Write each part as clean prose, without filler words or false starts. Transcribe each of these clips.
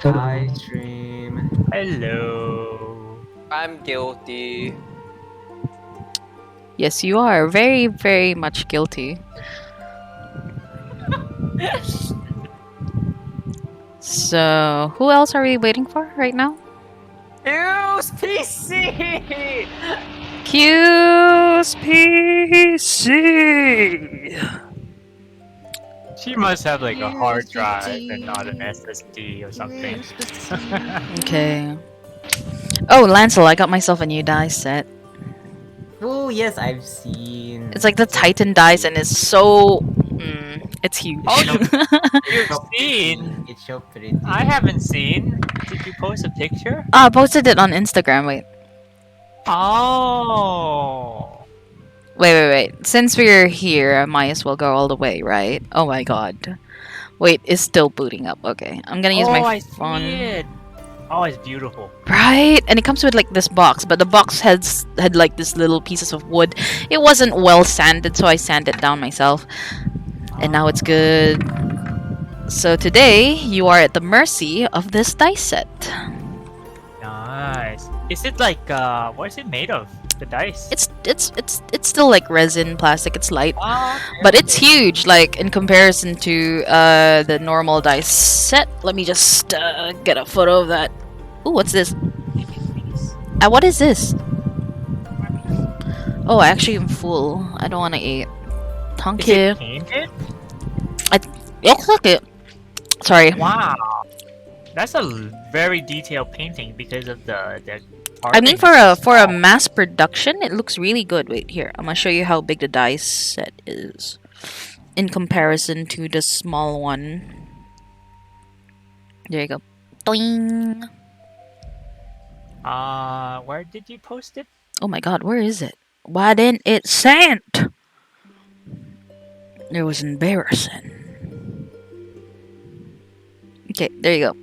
Hi, stream. Hello. I'm guilty. Yes, you are very, very much guilty. So, who else are we waiting for right now? Use PC! Q's PC. She must have like a hard drive and not an SSD or something. Okay. Oh, Lancel, I got myself a new dice set. Oh yes, I've seen. It's like the Titan dice, and it's so. It's huge. Oh, you've so seen? pretty. It's so pretty. I haven't seen. Did you post a picture? I posted it on Instagram. Wait. Oh. Wait. Since we're here, I might as well go all the way, right? Oh my god. Wait, it's still booting up. Okay, I'm gonna use my I phone. see it. Oh, it's beautiful. Right? And it comes with like this box, but the box had like this little pieces of wood. It wasn't well sanded, so I sanded it down myself. And now it's good. So today you are at the mercy of this dice set. Nice. Is it like what is it made of? The dice? It's still like resin plastic. It's light, Ah, but it's huge. Like in comparison to the normal dice set. Let me just get a photo of that. Ooh, what's this? What is this? Oh, I actually am full. I don't want to eat. Thank Is you. it painted? Looks like it. Sorry. Wow. That's a very detailed painting because of the I mean, carving. for a mass production, it looks really good. Wait here, I'm gonna show you how big the dice set is in comparison to the small one. There you go. Doing. Where did you post it? Oh my god, where is it? Why didn't it send? It was embarrassing. Okay, there you go.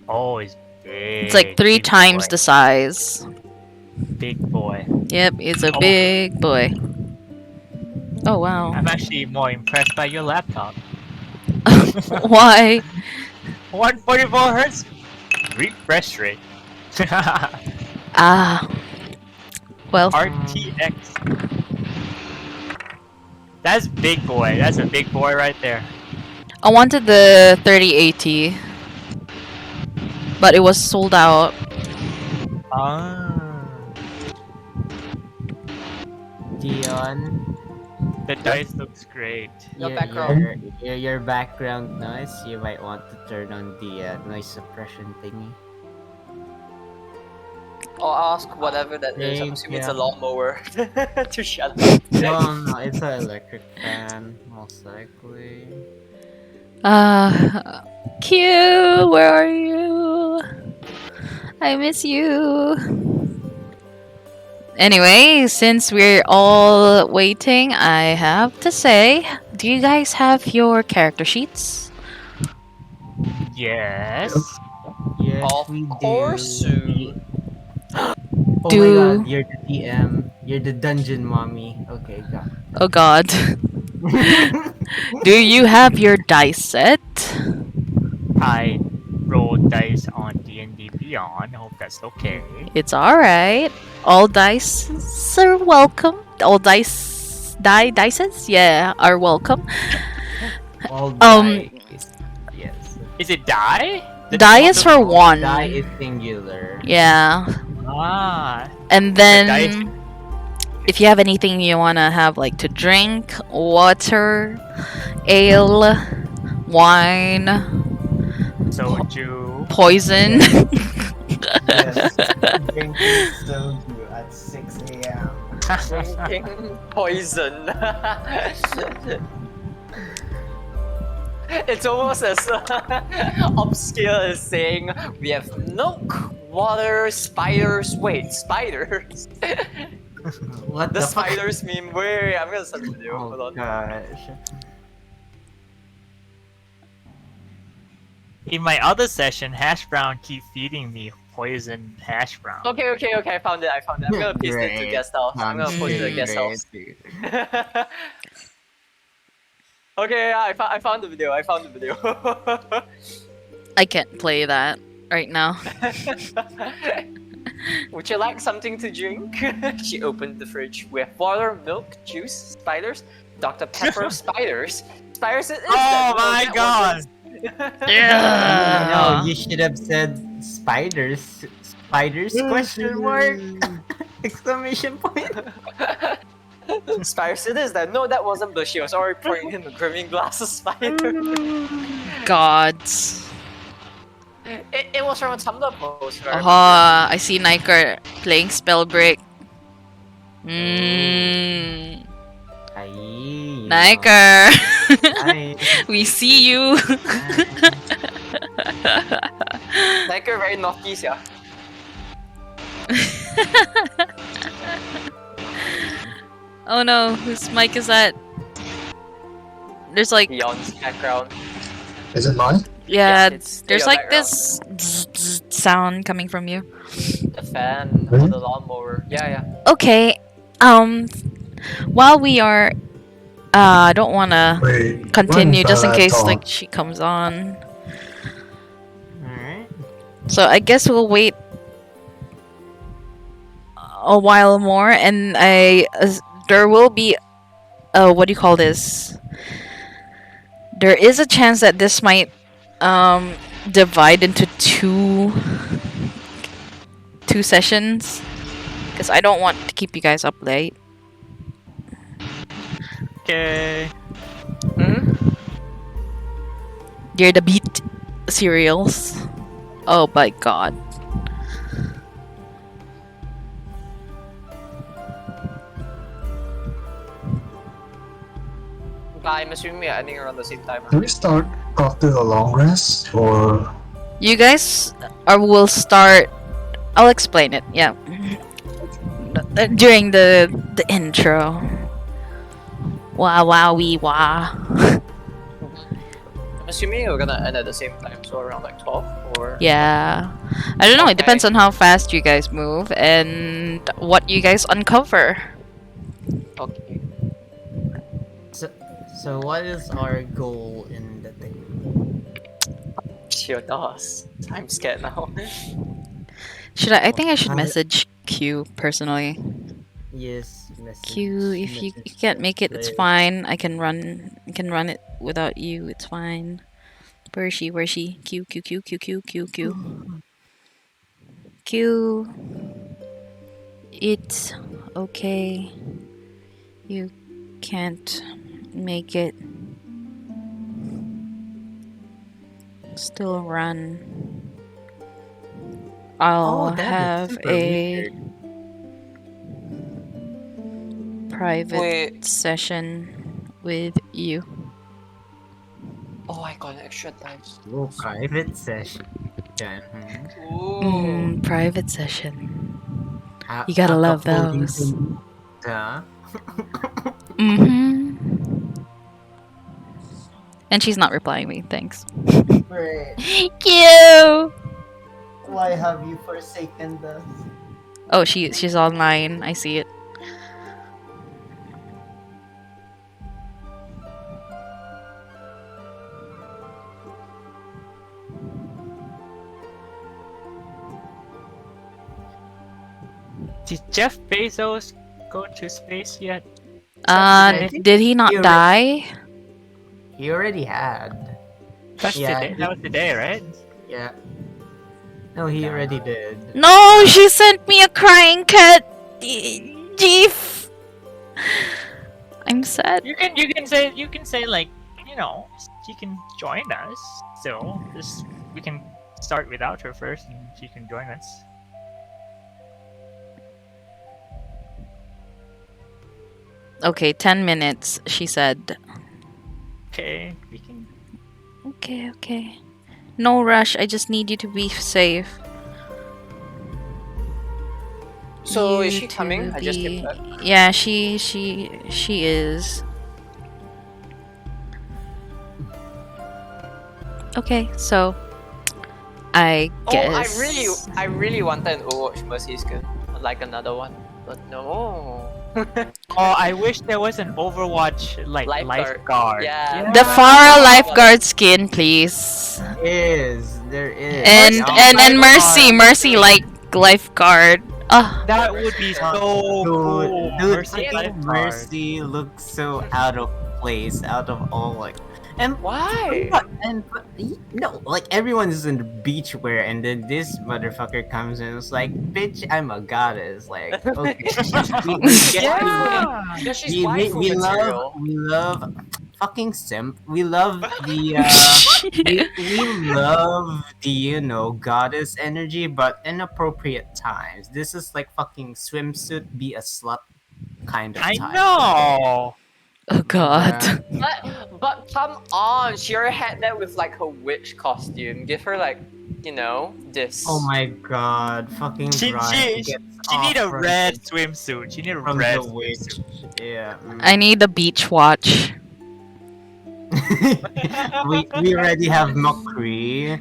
Oh, it's big. It's like 3 big times boy. the size. Big boy. Yep, it's a big boy. Oh wow. I'm actually more impressed by your laptop. Why? 144 hertz refresh rate. Ah. Well, RTX. That's big boy. That's a big boy right there. I wanted the 3080, but it was sold out. Dion. The dice looks great. Your background noise. You might want to turn on the noise suppression thingy. I'll ask whatever that is. I'm Thank assuming it's you. a lawnmower to shut up. No, it's an electric fan, most likely. Q, where are you? I miss you. Anyway, since we're all waiting, I have to say, do you guys have your character sheets? Yes. Yes, Of we course. do. Oh Do- my god, you're the DM. You're the dungeon mommy. Okay, got it. Oh god. Do you have your dice set? I rolled dice on D&D Beyond. Hope that's okay. It's alright. All dice are welcome. All dices? Yeah, are welcome. All Um, dice. Yes. Is it die? Die is for one. Die is singular. Yeah. Ah. And The dice- then if you have anything you want to have like to drink, water, ale, wine, Soju. poison. Yes, drinking soju at 6 a.m. Drinking poison. It's almost as upscale as saying we have milk, water, spiders. Wait, spiders? What The the fuck? spiders meme. Wait, I'm gonna send it to you. Hold Oh on. gosh. In my other session, Hash Brown keep feeding me poison hash brown. Okay. I found it. I'm gonna paste it to Great. guest house. I'm gonna post it to guest Great, house. dude. Okay, yeah, I found the video. I found the video. I can't play that right now. Would you like something to drink? She opened the fridge. We have water, milk, juice, spiders, Dr. Pepper, spiders. Spiders it is. Oh my god! No, you should have said spiders. Spiders? Question mark? Exclamation point. Spiders it is. Then no, that wasn't Bush. She was already pouring in the grimming glass of spider. Gods. It was from a Tumblr post. Right? I see Niker playing Spellbreak. Mmm. Ay, Niker! Ay, We see you! Like a very naughty, yeah. Oh no, whose mic is that? There's like, Beyond's background. Is it mine? yeah, Yes, it's there's your like background. this sound coming from you. The fan or Really? the lawnmower. Yeah. Okay, while we are, I don't wanna Wait. continue when just in Bella case talk? like she comes on. alright. So I guess we'll wait a while more, and there will be what do you call this? There is a chance that this might divide into two sessions, because I don't want to keep you guys up late. Okay. Hmm? You're the beat serials. Oh my god. I'm assuming we're ending around the same time. Do we start after the long rest or You guys will start. I'll explain it. Yeah. During the intro. Wow, wow, wee, wah. I'm assuming we're gonna end at the same time, so around like 12 or. Yeah. I don't know. It Okay. depends on how fast you guys move and what you guys uncover. Okay. So what is our goal in the thing? Sure does. I'm scared now. Should I think I should I- message Q personally. Yes, message. Q, if you message can't make it, it's player. fine. I can run it without you. It's fine. Where is she? Where is she? Q Q Q Q Q Q Q. Q. It's okay. You can't make it. Still run. I'll Oh, that is have super a weird. private Wait. session with you. Oh, I got an extra time. Oh, private session. Yeah. Ooh. Private session. A- You gotta a love couple those. reasons. Huh? And she's not replying me. Thanks. Wait, Q. why have you forsaken us? Oh, she's online. I see it. Did Jeff Bezos go to space yet? I think Did he not he already- die? He already had. That's Yeah, today. That was today, right? Yeah. No, he already did. No, she sent me a crying cat. Jeef. I'm sad. You can say like, you know, she can join us. So just we can start without her first, and she can join us. Okay, 10 minutes, she said. Okay, we can. Okay. No rush. I just need you to be safe. So is You she coming? to I just be- hit that. Yeah, she is. Okay, so I guess. Oh, I really wanted an Overwatch Mercy skin, like another one, but no. Oh, I wish there was an Overwatch like Lifeguard. lifeguard. Yeah. The Yeah. Pharah lifeguard skin, please. There is. And Mercy Mercy, lifeguard. Mercy like lifeguard. Oh, That would be Uh, so cool. dude, Mercy fucking lifeguard. Mercy looks so out of place, out of all like, and Why? no, like everyone's in the beach wear, and then this motherfucker comes in. And it's like, bitch, I'm a goddess. Like, okay, we get Yeah. Yeah, she's we, waifu we material. love fucking simp. We love the we love the goddess energy, but inappropriate times. This is like fucking swimsuit be a slut kind of I time. know. oh god. But come on, she already had that with like her witch costume. Give her like, this. Oh my god, fucking She Brian gets She need a off from- red swimsuit. She need a from red the witch. swimsuit. Yeah. I need a beach watch. we already have McCree.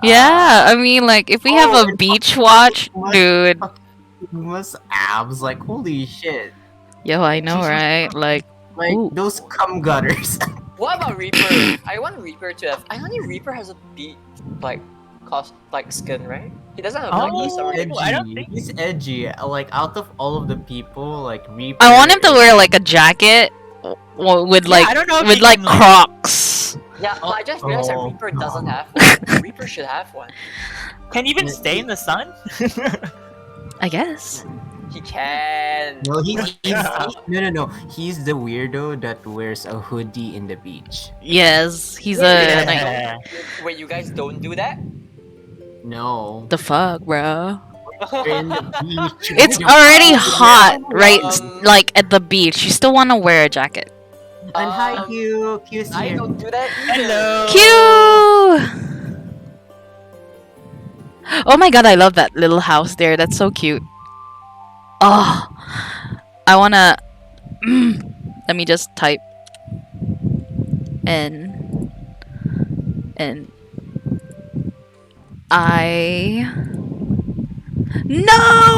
Yeah, I mean, like, if we have oh, a and beach watch, what? dude. Must abs like holy shit. Yo, I know, right? Like, Like Ooh. those cum gutters. What about Reaper? I want Reaper to have. I don't think Reaper has a beat like skin, right? He doesn't have like Oh, summer. edgy. I don't think- He's edgy. Like out of all of the people, like Reaper. I want him to wear like a jacket with Yeah, like I don't know if with he like can, like- Crocs. Yeah, but I just realized that Oh, Reaper God. doesn't have one. Reaper should have one. Can even stay in the sun? I guess. He can. No, no. He's the weirdo that wears a hoodie in the beach. Yes, he's Yeah. a like, Yeah. Wait, you guys don't do that? No. the fuck, bro. We're in the beach. It's We already don't- hot, right? Um, Like at the beach. You still want to wear a jacket. And hi, Q's I here. don't do that either. Hello. Cute. Oh my god, I love that little house there. That's so cute. Oh, I wanna. Let me just type. And I. No,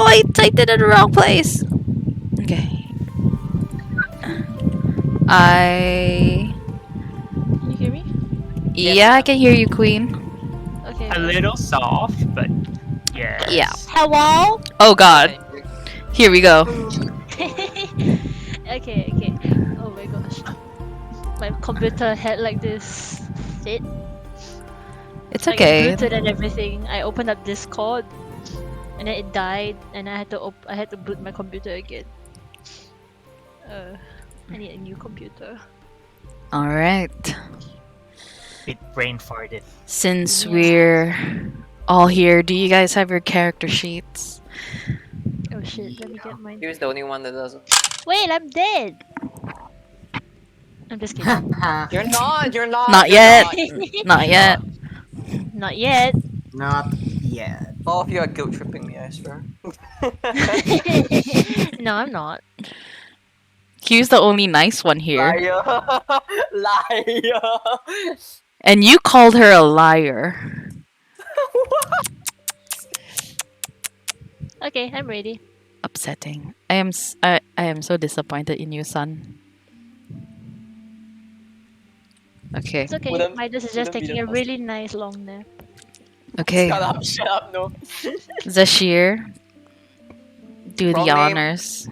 I typed it in the wrong place. Okay. I. Can you hear me? Yeah, I can hear you, Queen. Okay. A little soft, but yes. Yeah. Hello? Oh god. Here we go. Okay. Oh my gosh. My computer had like this fit. It's Like okay. it booted and everything. I opened up Discord and then it died and I had to boot my computer again. I need a new computer. Alright. It brain farted. Since we're all here, do you guys have your character sheets? Oh shit, let me get mine. He was the only one that doesn't. Wait, I'm dead! I'm just kidding. You're not. You're not. Not you're yet. not. Not yet. Not yet. Not yet. All of you are guilt tripping me, I swear. No, I'm not. Q's the only nice one here. Liar. Liar. And you called her a liar. Okay, I'm ready. Upsetting. I am so disappointed in you, son. Okay. It's okay. Wouldn't- Midas is just wouldn't be taking the a first. really nice long nap. Okay. Shut up, no. Zashir, do Wrong the name. honors.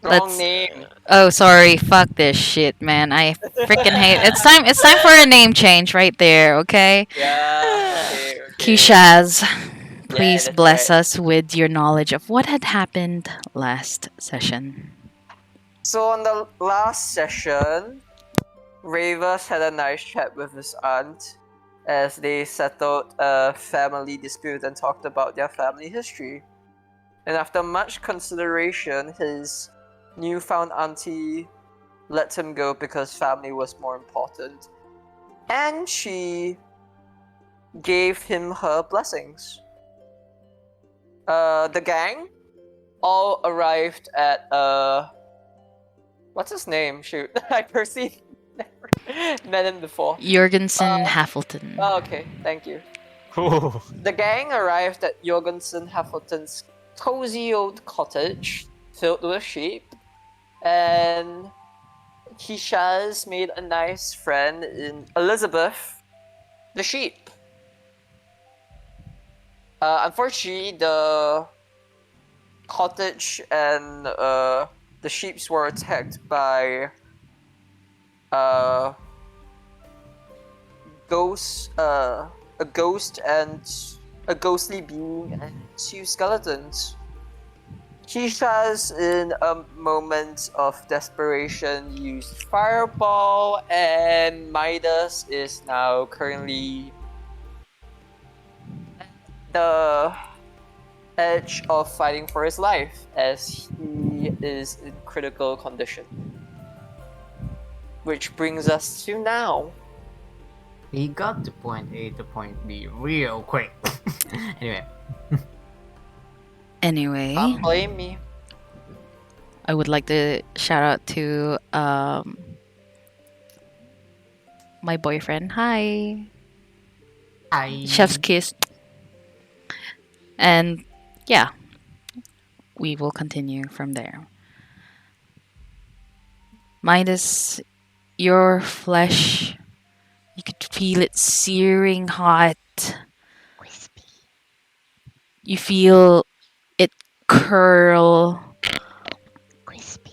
Wrong Let's- name. Oh, sorry. Fuck this shit, man. I freaking hate. It's time. It's time for a name change right there. Okay. Yeah. Okay. Kishaz, please that's bless right. us with your knowledge of what had happened last session. So on the last session, Ravus had a nice chat with his aunt as they settled a family dispute and talked about their family history. And after much consideration, his newfound auntie let him go because family was more important. And she gave him her blessings. The gang all arrived at what's his name? Shoot, I perceived never met him before. Jorgensen Uh, Haffleton. Oh, okay, thank you. Ooh. The gang arrived at Jorgensen Haffleton's cozy old cottage filled with sheep, and Kishaz made a nice friend in Elizabeth, the sheep. Unfortunately, the cottage and the sheep were attacked by uh, a ghost and a ghostly being and two skeletons. Kishaz, in a moment of desperation, used Fireball, and Midas is now currently at the edge of fighting for his life as he is in critical condition. Which brings us to now. He got to point A to point B real quick. Anyway, Anyway, Can't blame me. I would like to shout out to my boyfriend. Hi, hi. Chef's kiss. And yeah, we will continue from there. Minus your flesh, you could feel it searing hot. Crispy. You feel it curl. Crispy.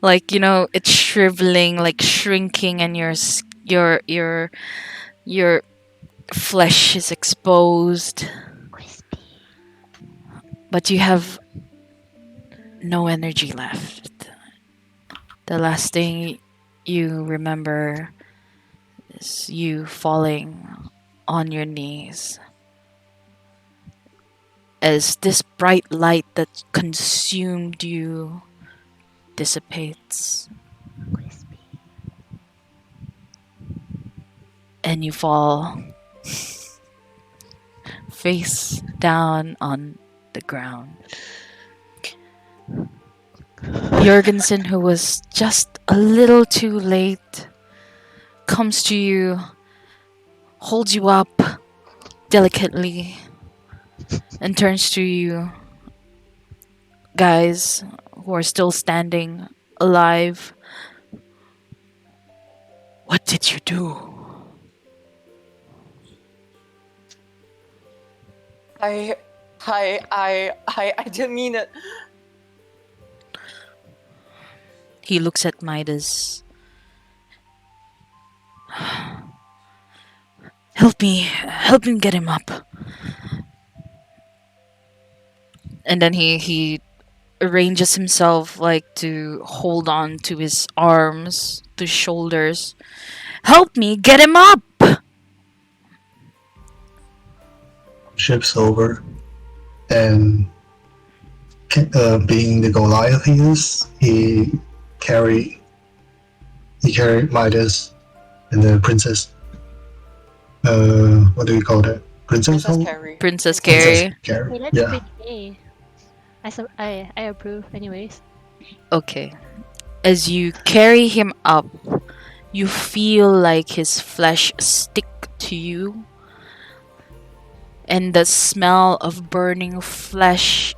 Like, you know, it's shriveling, like shrinking, and your flesh is exposed, Crispy. but you have no energy left. The last thing you remember is you falling on your knees as this bright light that consumed you dissipates, Crispy. and you fall face down on the ground. Jorgensen, who was just a little too late, comes to you, holds you up delicately, and turns to you guys who are still standing alive. What did you do? I didn't mean it. He looks at Midas. Help me get him up. And then he arranges himself like to hold on to his arms, to his shoulders. Help me get him up! Ship's over, and being the Goliath he is, carry he carried Midas and the princess. What do we call that? Princess? Princess Carrie. Princess Princess Carrie. Carrie. Hey, that's Yeah. pretty gay. I approve. Anyways. Okay. As you carry him up, you feel like his flesh stick to you, and the smell of burning flesh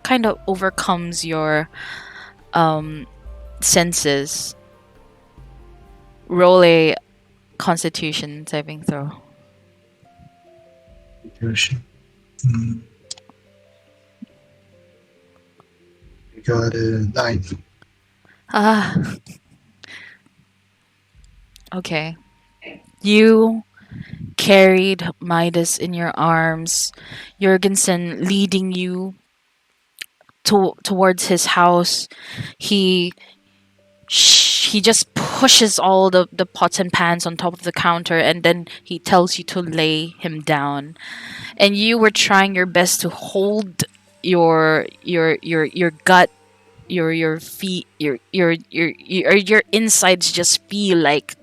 kind of overcomes your senses. Roll a Constitution saving throw. Mm. We got a 9. Ah. Okay. You carried Midas in your arms, Jurgensen leading you towards his house. He just pushes all the pots and pans on top of the counter, and then he tells you to lay him down. And you were trying your best to hold your gut, your feet, your insides just feel like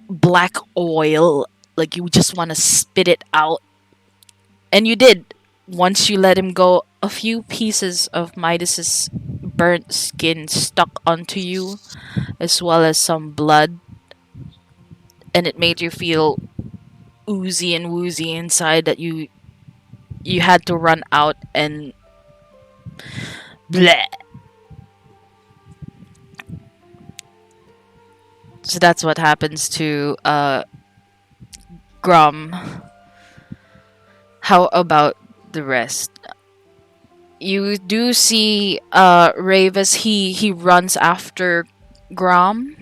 black oil, like you just want to spit it out. And you did. Once you let him go, a few pieces of Midas's burnt skin stuck onto you, as well as some blood, and it made you feel oozy and woozy inside that you had to run out and bleh. So that's what happens to Grum. How about the rest? You do see Ravis, he runs after Grum,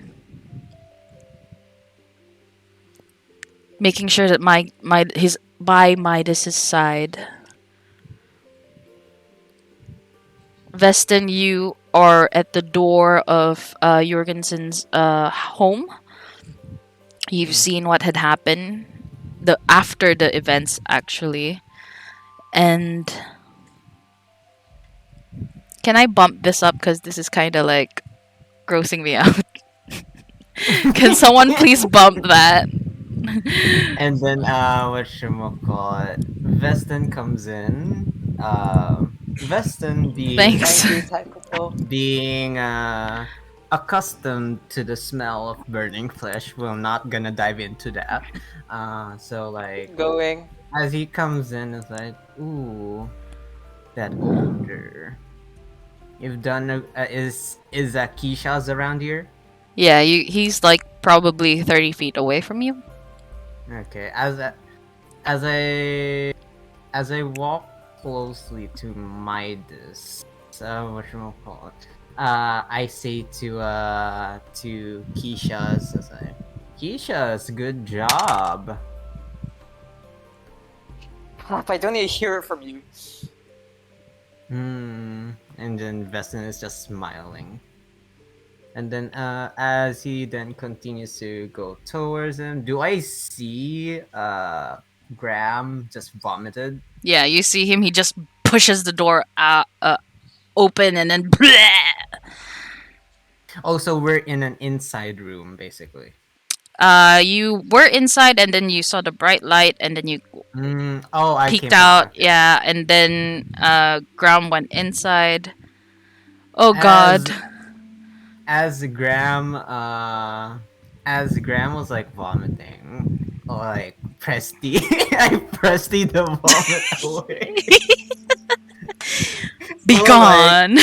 making sure that he's by Midas's side. Veston, you are at the door of Jorgensen's home. You've seen what had happened after the events actually. And can I bump this up because this is kind of like grossing me out? Can someone please bump that? And then whatchamacallit, Veston comes in. Veston Thanks. Angry Taiko. being accustomed to the smell of burning flesh, we're not gonna dive into that. So like Going. as he comes in, it's like, ooh, that odor. You've done is Keisha's around here? Yeah, he's like probably 30 feet away from you. Okay, as I as I walk closely to Midas, whatchamacallit, I say to Keisha's, as I, Keisha's, good job. I don't need to hear it from you. And then Veston is just smiling. And then as he then continues to go towards him, do I see Graham just vomited? Yeah, you see him. He just pushes the door open and then. Bleh! Oh, so we're in an inside room, basically. You were inside and then you saw the bright light and then you Oh, I peeked came out. back. Yeah, and then Graham went inside. Oh God. As Graham was like vomiting, like Presty, I Presty the vomit away. Be So, gone.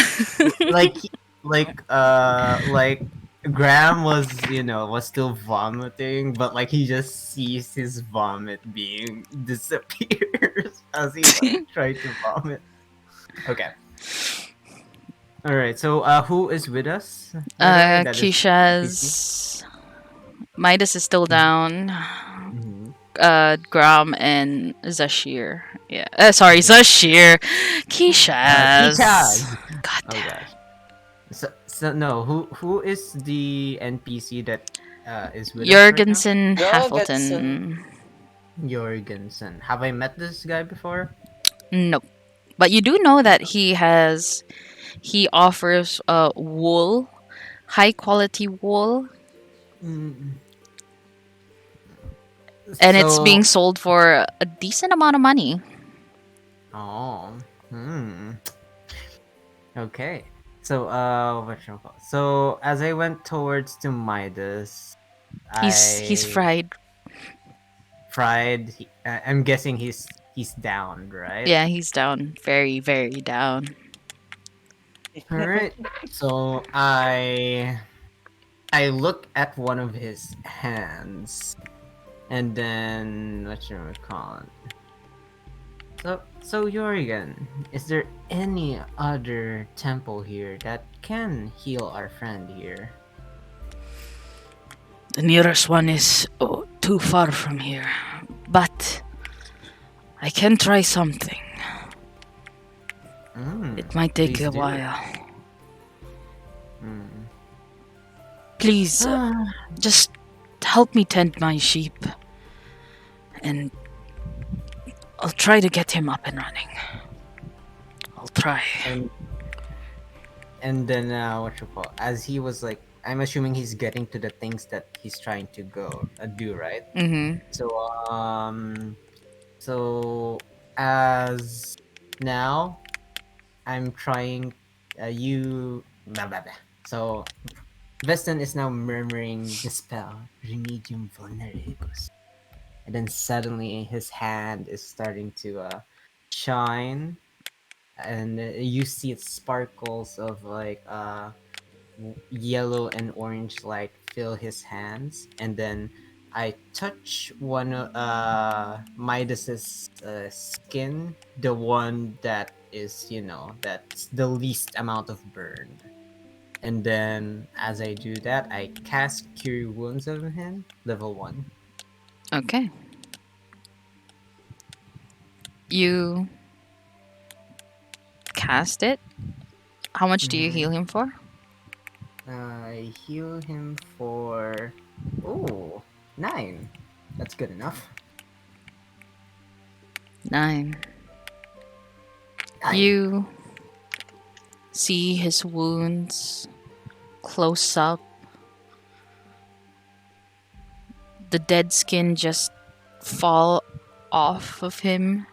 like Graham was, was still vomiting, but like he just sees his vomit being disappears as he like tried to vomit. Okay. All right. So who is with us? By the way? That is PC? Keisha's. Midas is still down. Mhm. Graham and Zashir. Yeah. Sorry, Zashir. Keisha's. Keisha's. God Oh damn. gosh. So no, who is the NPC that is with us right Jorgensen Jorgensen. Hafelton. now? Jorgensen. Have I met this guy before? Nope. But you do know that he offers wool, high quality wool, Mm. and it's So- being sold for a decent amount of money. Oh. Okay. So so as I went towards to Midas, He's fried. fried. I'm guessing he's down, right? Yeah, he's down. Very, very down. All right. So I look at one of his hands, and then what you call it? So Jorgen, is there any other temple here that can heal our friend here? The nearest one is too far from here, but I can try something. It might take please a do. while. Mm. Please, just help me tend my sheep, and I'll try to get him up and running. I'll try. And then what you call, as he was like, I'm assuming he's getting to the things that he's trying to go do, right? Mm-hmm. So as now I'm trying you blah, blah, blah. So Veston is now murmuring the spell Remedium Vulnerabus. and then suddenly his hand is starting to shine, and you see it sparkles of like yellow and orange light fill his hands, and then I touch one of Midas's skin, the one that is, that's the least amount of burn. And then as I do that, I cast Cure Wounds on him, level 1. Okay. You cast it. How much do you heal him for? I heal him for 9. That's good enough. 9. 9. You see his wounds close up. The dead skin just fall off of him.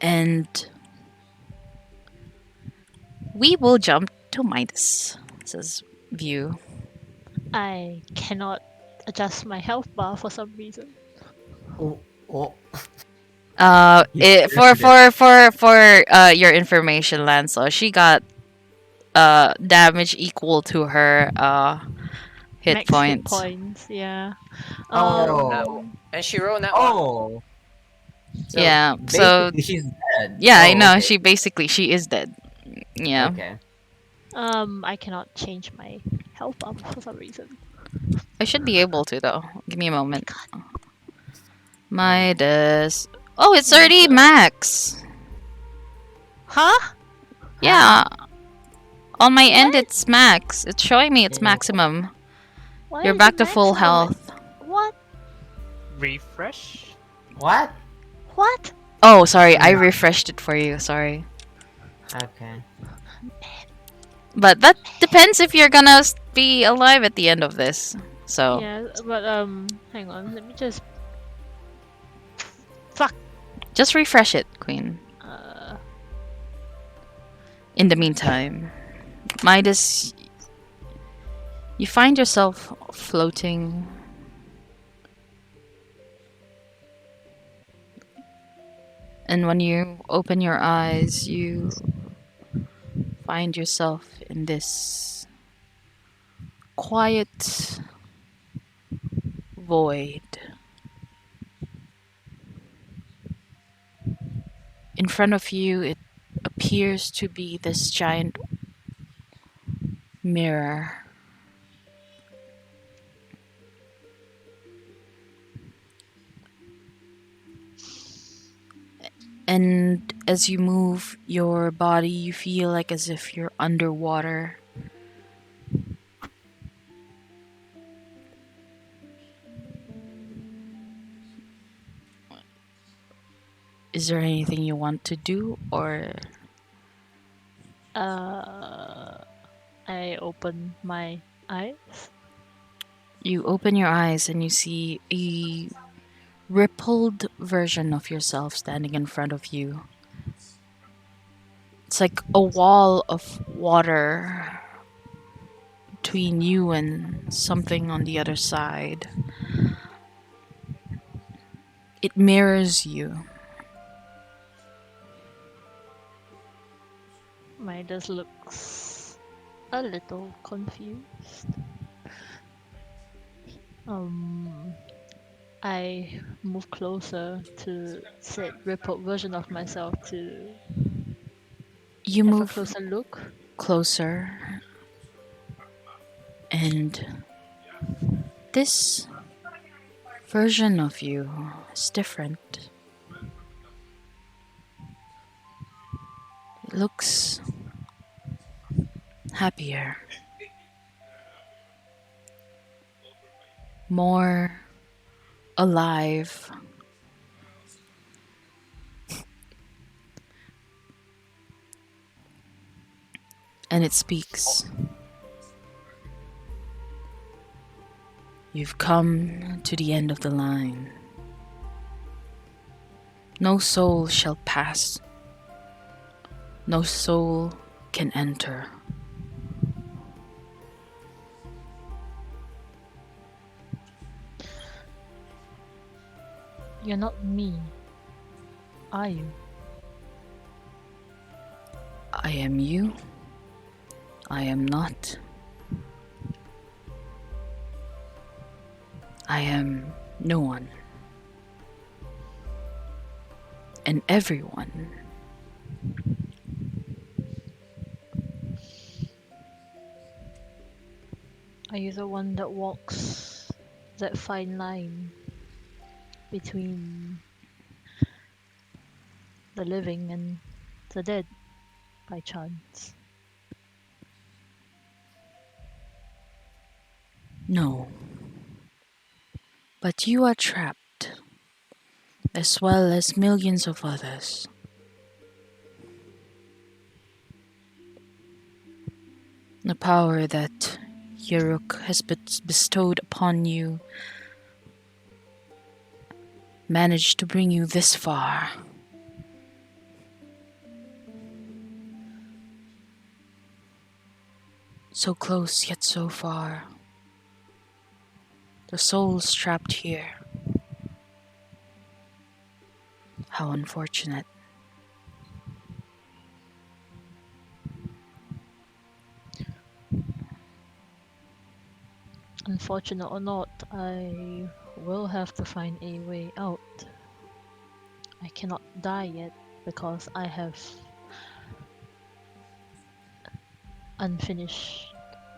And we will jump to Midas, says View. I cannot adjust my health bar for some reason. Oh, oh. You For screwed your information, Lancelot, she got damage equal to her hit Max hit points. points, yeah. Oh. And she rolled that one. Oh. So Yeah, so basically she's dead. yeah, I Oh, know. okay. She is dead. Yeah. Okay. I cannot change my health bar for some reason. I should be able to though. Give me a moment. God. Midas. Oh, it's already max. Huh? Yeah. On my end, What? it's max. It's showing me it's Yeah. maximum. Why You're is back it to full maximum? health. What? Refresh. What? What? Oh, sorry. I refreshed it for you. Sorry. Okay. But that depends if you're gonna be alive at the end of this. So Yeah, but hang on. Let me just just refresh it, Queen. In the meantime, Midas, you find yourself floating. And when you open your eyes, you find yourself in this quiet void. In front of you, it appears to be this giant mirror. And as you move your body, you feel like as if you're underwater. Is there anything you want to do, or I open my eyes. you open your eyes and you see a rippled version of yourself standing in front of you? It's like a wall of water between you and something on the other side. It mirrors you. Midas looks a little confused. I move closer to said rippled version of myself to You have a move closer look. closer, and this version of you is different. It looks happier, more alive. And it speaks. You've come to the end of the line. No soul shall pass. No soul can enter. You're not me, are you? I am you. I am not. I am no one. And everyone. Are you the one that walks that fine line between the living and the dead by chance? No. But you are trapped, as well as millions of others. The power that Yeruk has bestowed upon you managed to bring you this far. So close, yet so far. The soul's trapped here. How unfortunate. Unfortunate or not, I will have to find a way out. I cannot die yet because I have unfinished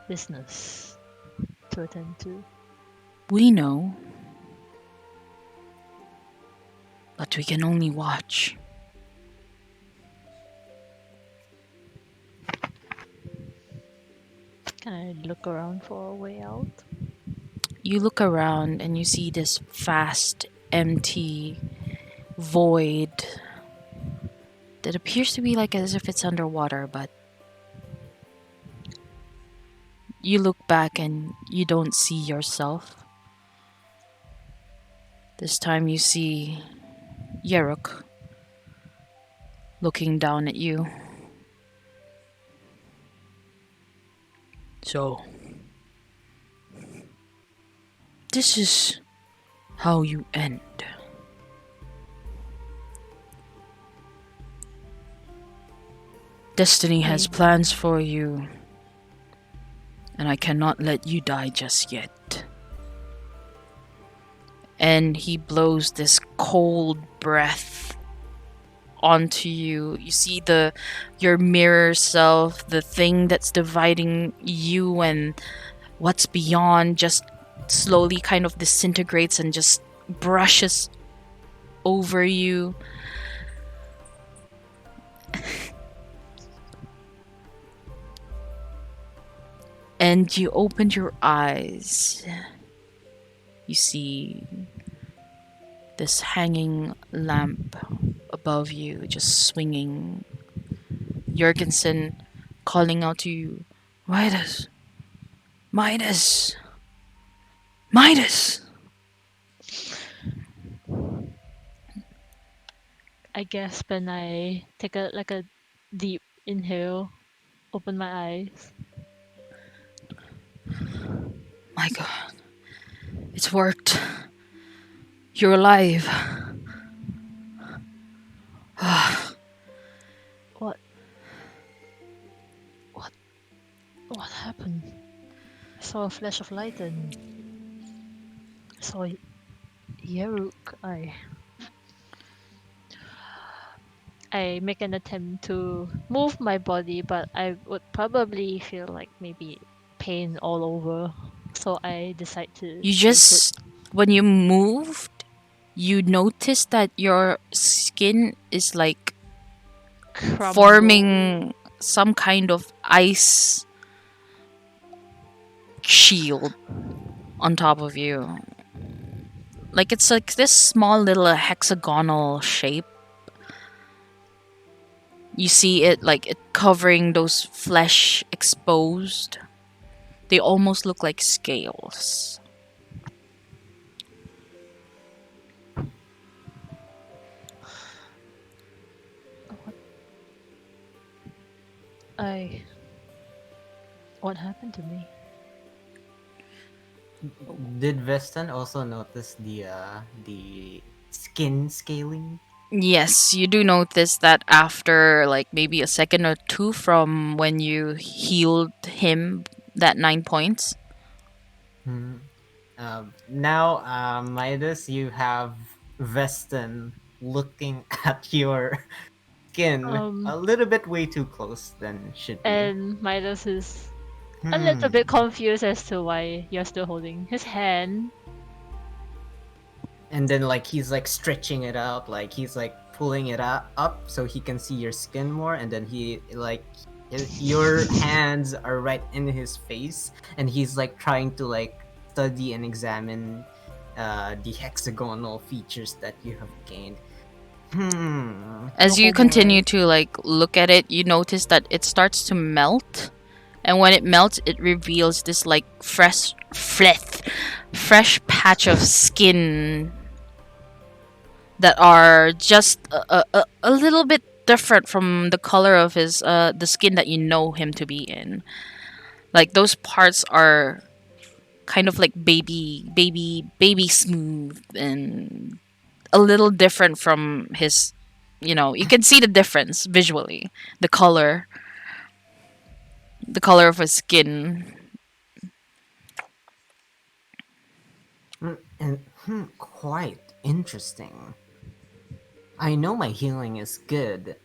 business to attend to. We know, but we can only watch. Can I look around for a way out? You look around and you see this vast, empty void that appears to be like as if it's underwater, but you look back and you don't see yourself. This time you see Yeruk looking down at you. So, this is how you end. Destiny has plans for you, and I cannot let you die just yet. And he blows this cold breath onto you. You see your mirror self, the thing that's dividing you and what's beyond, just slowly kind of disintegrates and just brushes over you. And you opened your eyes. You see this hanging lamp above you, just swinging. Jurgensen calling out to you, Midas! Midas! Midas! I guess when I take a deep inhale, open my eyes. My god. It's worked. You're alive. What happened? I saw a flash of light and I saw Yeruk. I make an attempt to move my body, but I would probably feel like maybe pain all over. So I decide to You stay just, when you moved, you noticed that your skin is like crumble. forming some kind of ice shield on top of you. Like it's like this small little hexagonal shape. You see it like it covering those flesh exposed. They almost look like scales. What happened to me? Did Vestan also notice the skin scaling? Yes, you do notice that after like maybe a second or two from when you healed him that 9 points. Hmm. Now, Midas, you have Veston looking at your skin Um, a little bit way too close than should be. and Midas is a little Hmm. bit confused as to why you're still holding his hand. And then like he's like stretching it out, like he's like pulling it up so he can see your skin more, and then he like your hands are right in his face, and he's like trying to like study and examine the hexagonal features that you have gained. As you continue to like look at it, you notice that it starts to melt, and when it melts, it reveals this like fresh patch of skin that are just a little bit different from the color of his the skin that you know him to be in. Like those parts are kind of like baby smooth and a little different from his, you can see the difference visually, the color of his skin. And quite interesting. I know my healing is good,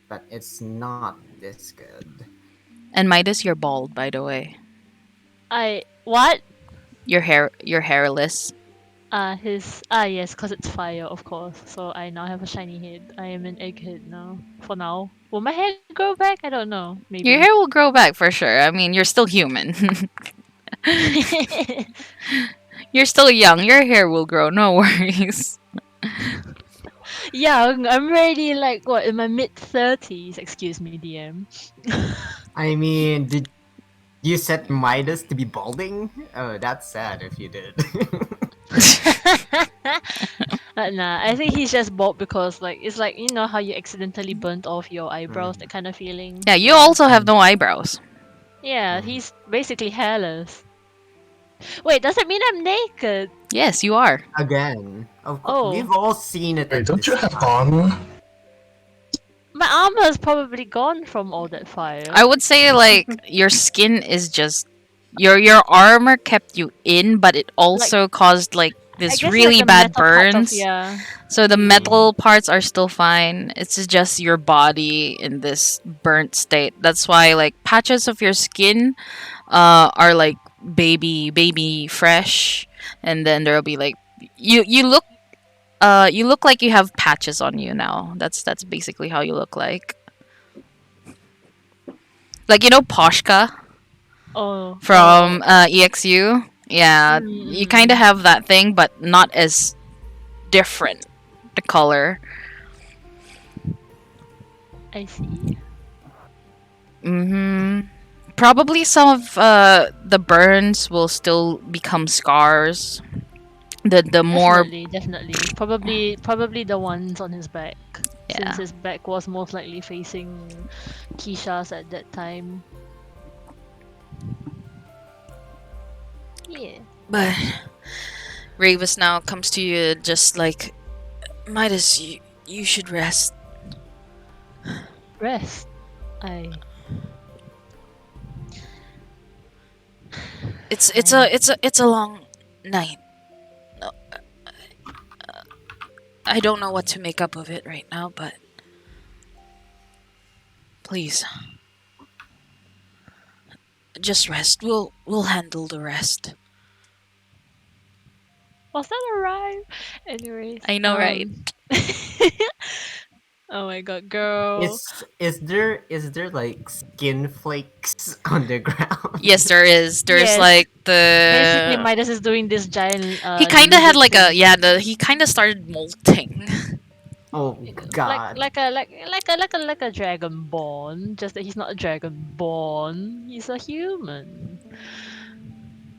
but it's not this good. And Midas, you're bald, by the way. What? You're hairless. Yes, cause it's fire, of course. So I now have a shiny head. I am an egghead now. For now, will my hair grow back? I don't know. Your Maybe. hair will grow back for sure. I mean, you're still human. You're still young. Your hair will grow. No worries. Young. I'm already like what in my mid 30s. Excuse me, DM. I mean, did you set Midas to be balding? Oh, that's sad if you did. Nah, I think he's just bald because like it's like you know how you accidentally burnt off your eyebrows, that kind of feeling. Yeah, you also have no eyebrows. Yeah, he's basically hairless. Wait, does it mean I'm naked? Yes, you are. Again, of course, Oh. we've all seen it. Wait, At don't this you have time. armor? My armor's probably gone from all that fire. I would say like your skin is just your armor kept you in, but it also caused like I this guess really like the bad metal part of burns. yeah. So the metal parts are still fine. It's just your body in this burnt state. That's why like patches of your skin are like baby fresh, and then there'll be like you look like you have patches on you now. That's basically how you look like. Like Poshka Oh. from EXU. Yeah, you kind of have that thing, but not as different. The color. I see. Probably some of the burns will still become scars. The more Definitely. Probably the ones on his back. Yeah. Since his back was most likely facing Keisha's at that time. Yeah. But Ravis now comes to you just like, Midas, you should rest. Rest. It's a long night. No, I don't know what to make up of it right now, but please, just rest. We'll handle the rest. Was that a rhyme? Anyways. I know, right? Oh my god, girl. Is there like skin flakes on the ground? Yes, there is. There's Yes. like Basically, the Midas is doing this giant. he kind of had lizard like a thing. he kind of started molting. Oh God! Like a dragonborn. Just that he's not a dragonborn. He's a human.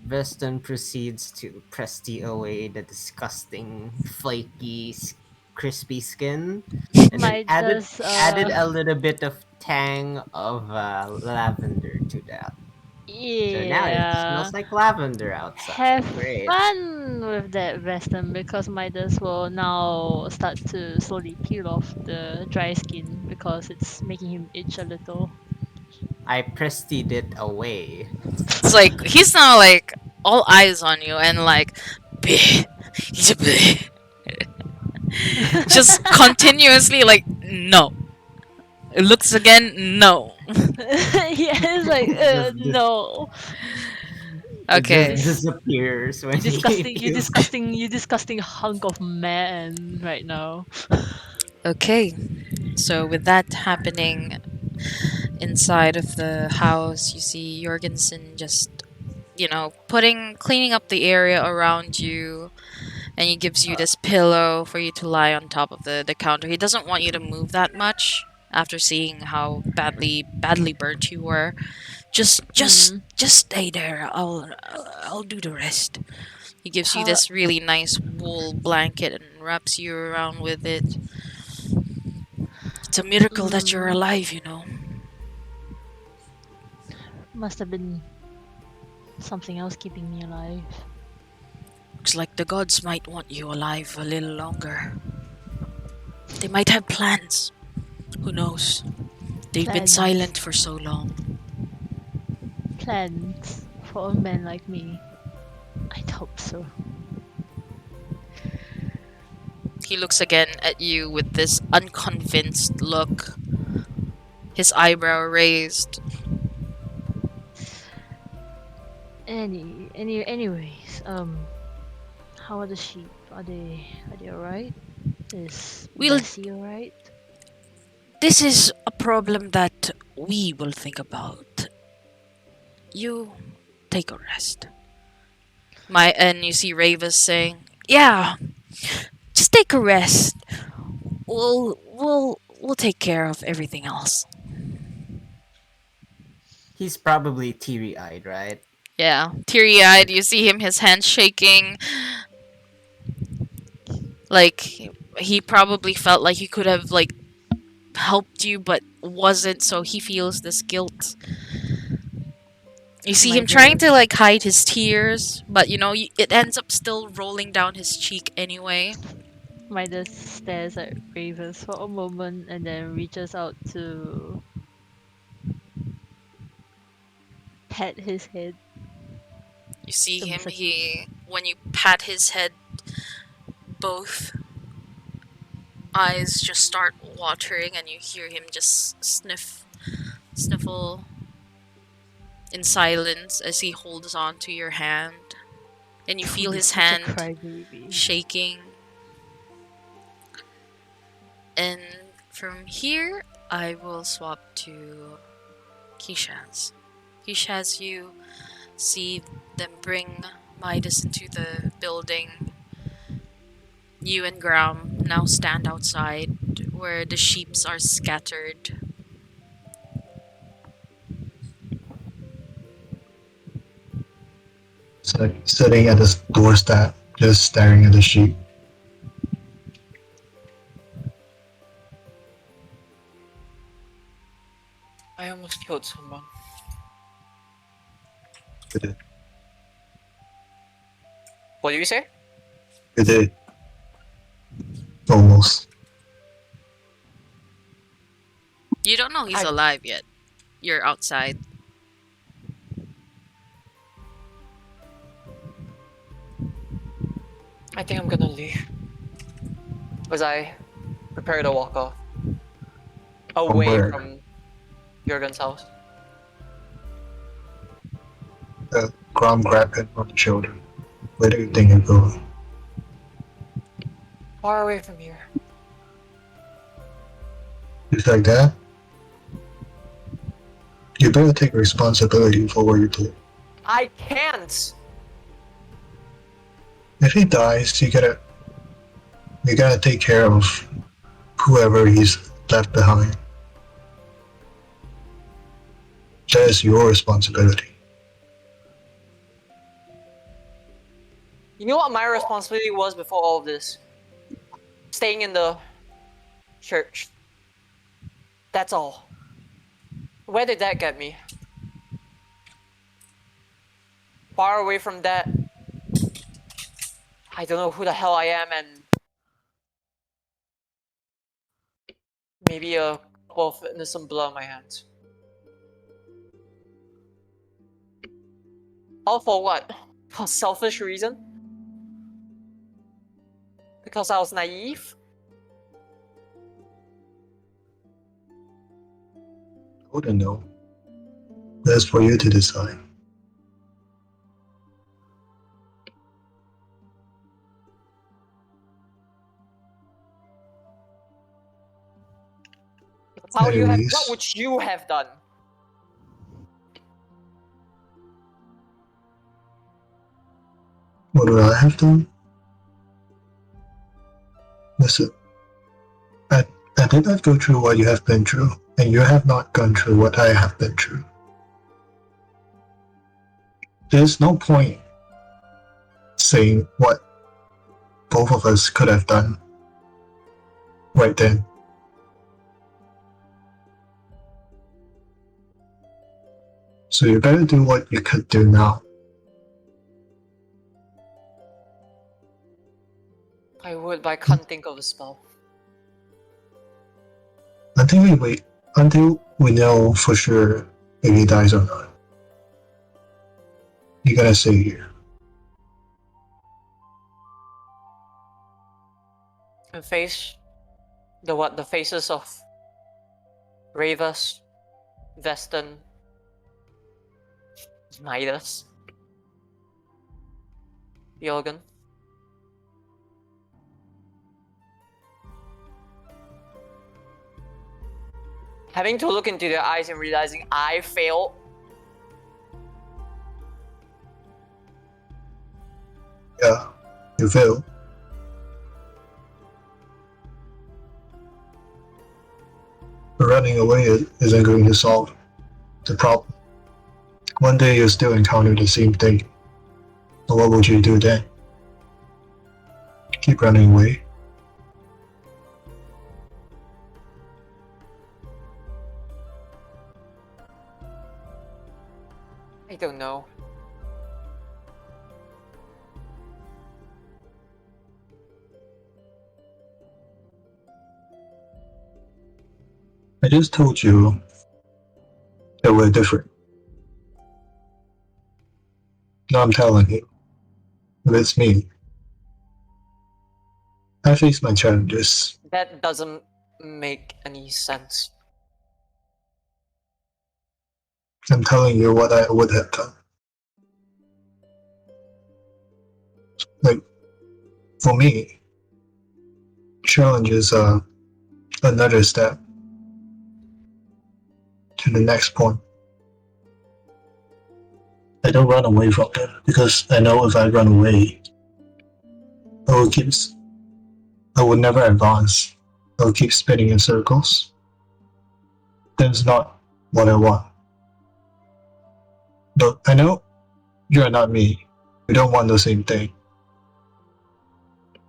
Veston proceeds to press away the disgusting, flaky, crispy skin, and then added a little bit of tang of lavender to that. So now it Yeah. smells like lavender outside. Have Great. fun with that Western because Midas will now start to slowly peel off the dry skin because it's making him itch a little. I prestied it away. It's like he's now like all eyes on you and like, bleh. He's a bleh. Just continuously like no. It looks again, no. Yeah, it's like no. It Okay. just disappears when You he disgusting, you peels. disgusting, you disgusting hunk of man right now. Okay. So with that happening inside of the house, you see Jorgensen just, cleaning up the area around you, and he gives you this pillow for you to lie on top of the counter. He doesn't want you to move that much after seeing how badly burnt you were. Just stay there. I'll do the rest. He gives you How this really nice wool blanket and wraps you around with it. It's a miracle that you're alive. must have been something else keeping me alive. Looks like the gods might want you alive a little longer. They might have plans. Who knows? They've been Plans. silent for so long. Plans for a man like me. I'd hope so. He looks again at you with this unconvinced look, his eyebrow raised. Anyways, how are the sheep? Are they alright? Is We'll- Bessie alright? This is a problem that we will think about. You take a rest. And you see Ravis saying, "Yeah, just take a rest. We'll take care of everything else." He's probably teary-eyed, right? Yeah, teary-eyed. You see him, his hands shaking. Like he probably felt like he could have like helped you, but wasn't. So he feels this guilt. You see him trying to like hide his tears, but it ends up still rolling down his cheek anyway. Midas stares at Ravers for a moment and then reaches out to pat his head. You see him, Sympathetic. when you pat his head, both eyes just start watering and you hear him just sniffle in silence as he holds on to your hand. And you feel his Such a hand crybaby. shaking. And from here, I will swap to Kishaz. Kishaz, you see them bring Midas into the building. You and Graham now stand outside where the sheeps are scattered. It's like sitting at his doorstep, just staring at the sheep. I almost killed someone. You did. What did you say? You did. Almost. You don't know he's I- alive yet. You're outside. I think I'm gonna leave. As I prepare to walk off. Away where? from Jurgen's house. Grom grabbed him on the shoulder. Where do you think you're going? Far away from here. Just like that? You better take responsibility for what you did. I can't! If he dies, you gotta take care of whoever he's left behind. That is your responsibility. You know what my responsibility was before all of this? Staying in the church. That's all. Where did that get me? far away from that. I don't know who the hell I am, and maybe a couple of innocent blood on my hands. All for what? For selfish reason? Because I was naive? I wouldn't know. That's for you to decide. How you have? Anyways. What would you have done? What would I have done? Listen, I did not go through what you have been through, and you have not gone through what I have been through. There's no point saying what both of us could have done right then. So you better do what you could do now. I would, but I can't think of a spell. Until we know for sure if he dies or not. You gotta stay here. And face the faces of Ravus, Veston, Midas, Jorgen. Having to look into their eyes and realizing I failed. Yeah, you fail. But running away isn't going to solve the problem. One day you'll still encounter the same thing. So what would you do then? Keep running away? I don't know. I just told you that we're different. Now I'm telling you, if it's me, I face my challenges. That doesn't make any sense. I'm telling you what I would have done. Like, for me, challenges are another step to the next point. I don't run away from them because I know if I run away, I will never advance. I will keep spinning in circles. That's not what I want. But I know you're not me. We don't want the same thing.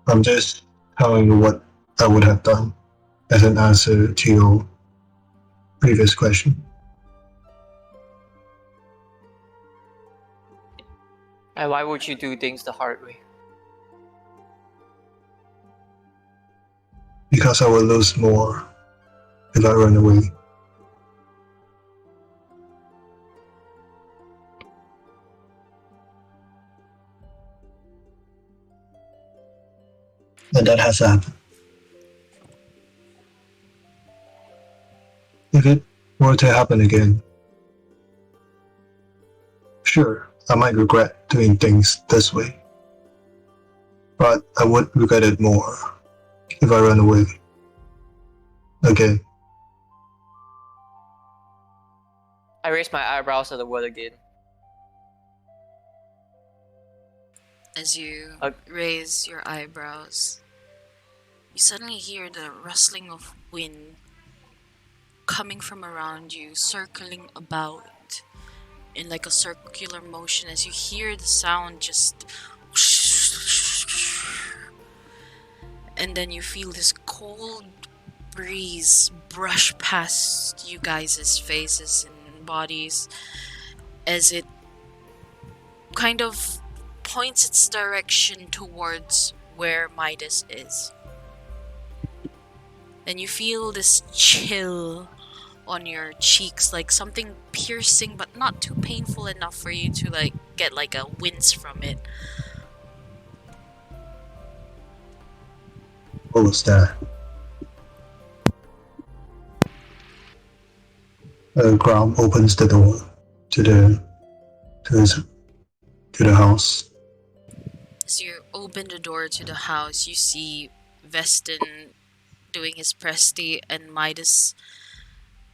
I'm just telling you what I would have done as an answer to your previous question. And why would you do things the hard way? Because I will lose more if I run away. And that has happened. If it were to happen again, sure, I might regret doing things this way. But I would regret it more if I run away. Again. I raised my eyebrows at the word again. As you Uh, raise your eyebrows, you suddenly hear the rustling of wind coming from around you, circling about in like a circular motion as you hear the sound just and then you feel this cold breeze brush past you guys' faces and bodies as it kind of points its direction towards where Midas is. And you feel this chill on your cheeks, like something piercing but not too painful enough for you to like get like a wince from it. What was that? Grom opens the door to the house. As you open the door to the house, you see Vestin doing his presti and Midas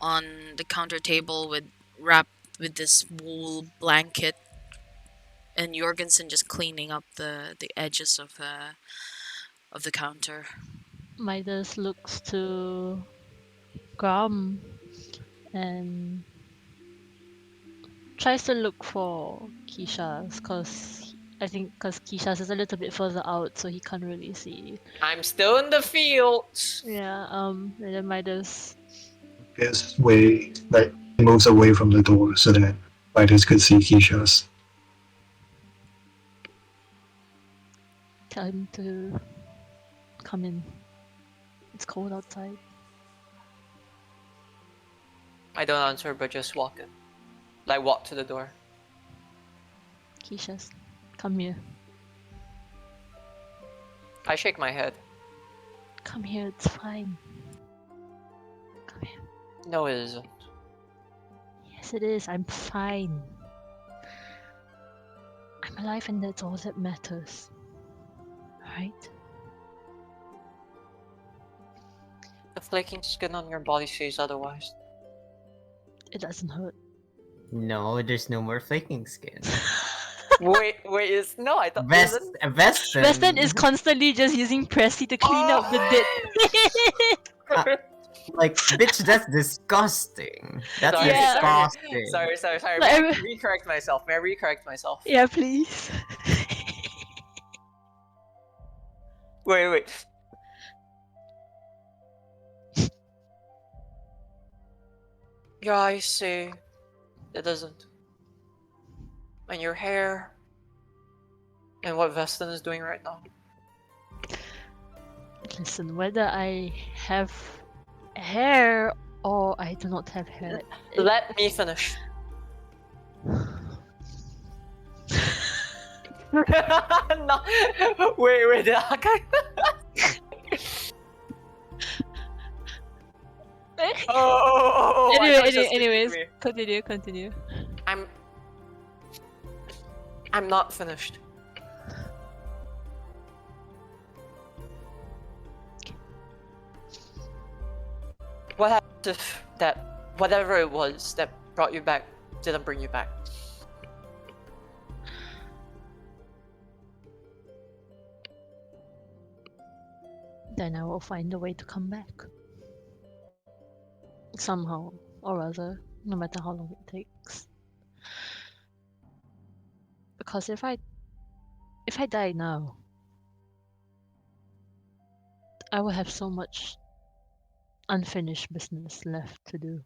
on the counter table with wrapped with this wool blanket, and Jorgensen just cleaning up the edges of the counter. Midas looks to Grum and tries to look for Keisha's, because I think Keisha's is a little bit further out, so he can't really see. I'm still in the field. Yeah, and then Midas His way, like, he moves away from the door so that Midas could see Keisha's. tell him to come in. It's cold outside. I don't answer, but just walk in. Like, walk to the door. Keisha's, come here. I shake my head. Come here, it's fine. Come here. No, it isn't. Yes, it is. I'm fine. I'm alive, and that's all that matters. Right? The flaking skin on your body says otherwise. It doesn't hurt. No, there's no more flaking skin. wait, is no? I thought isn't. Veston. Weston is constantly just using Pressy to clean up the dit. Like, bitch, that's disgusting. That's Sorry, Yeah. disgusting. Sorry. Like, May I recorrect myself? Yeah, please. Wait. Your eyes say it doesn't. And your hair. And what Veston is doing right now. Listen, whether I have hair or I do not have hair. Let me finish. No. Wait. Oh, I thought just Anyways, me. continue. I'm not finished. What happens if that whatever it was that brought you back didn't bring you back? Then I will find a way to come back. Somehow or other, no matter how long it takes. Because if I die now, I will have so much unfinished business left to do.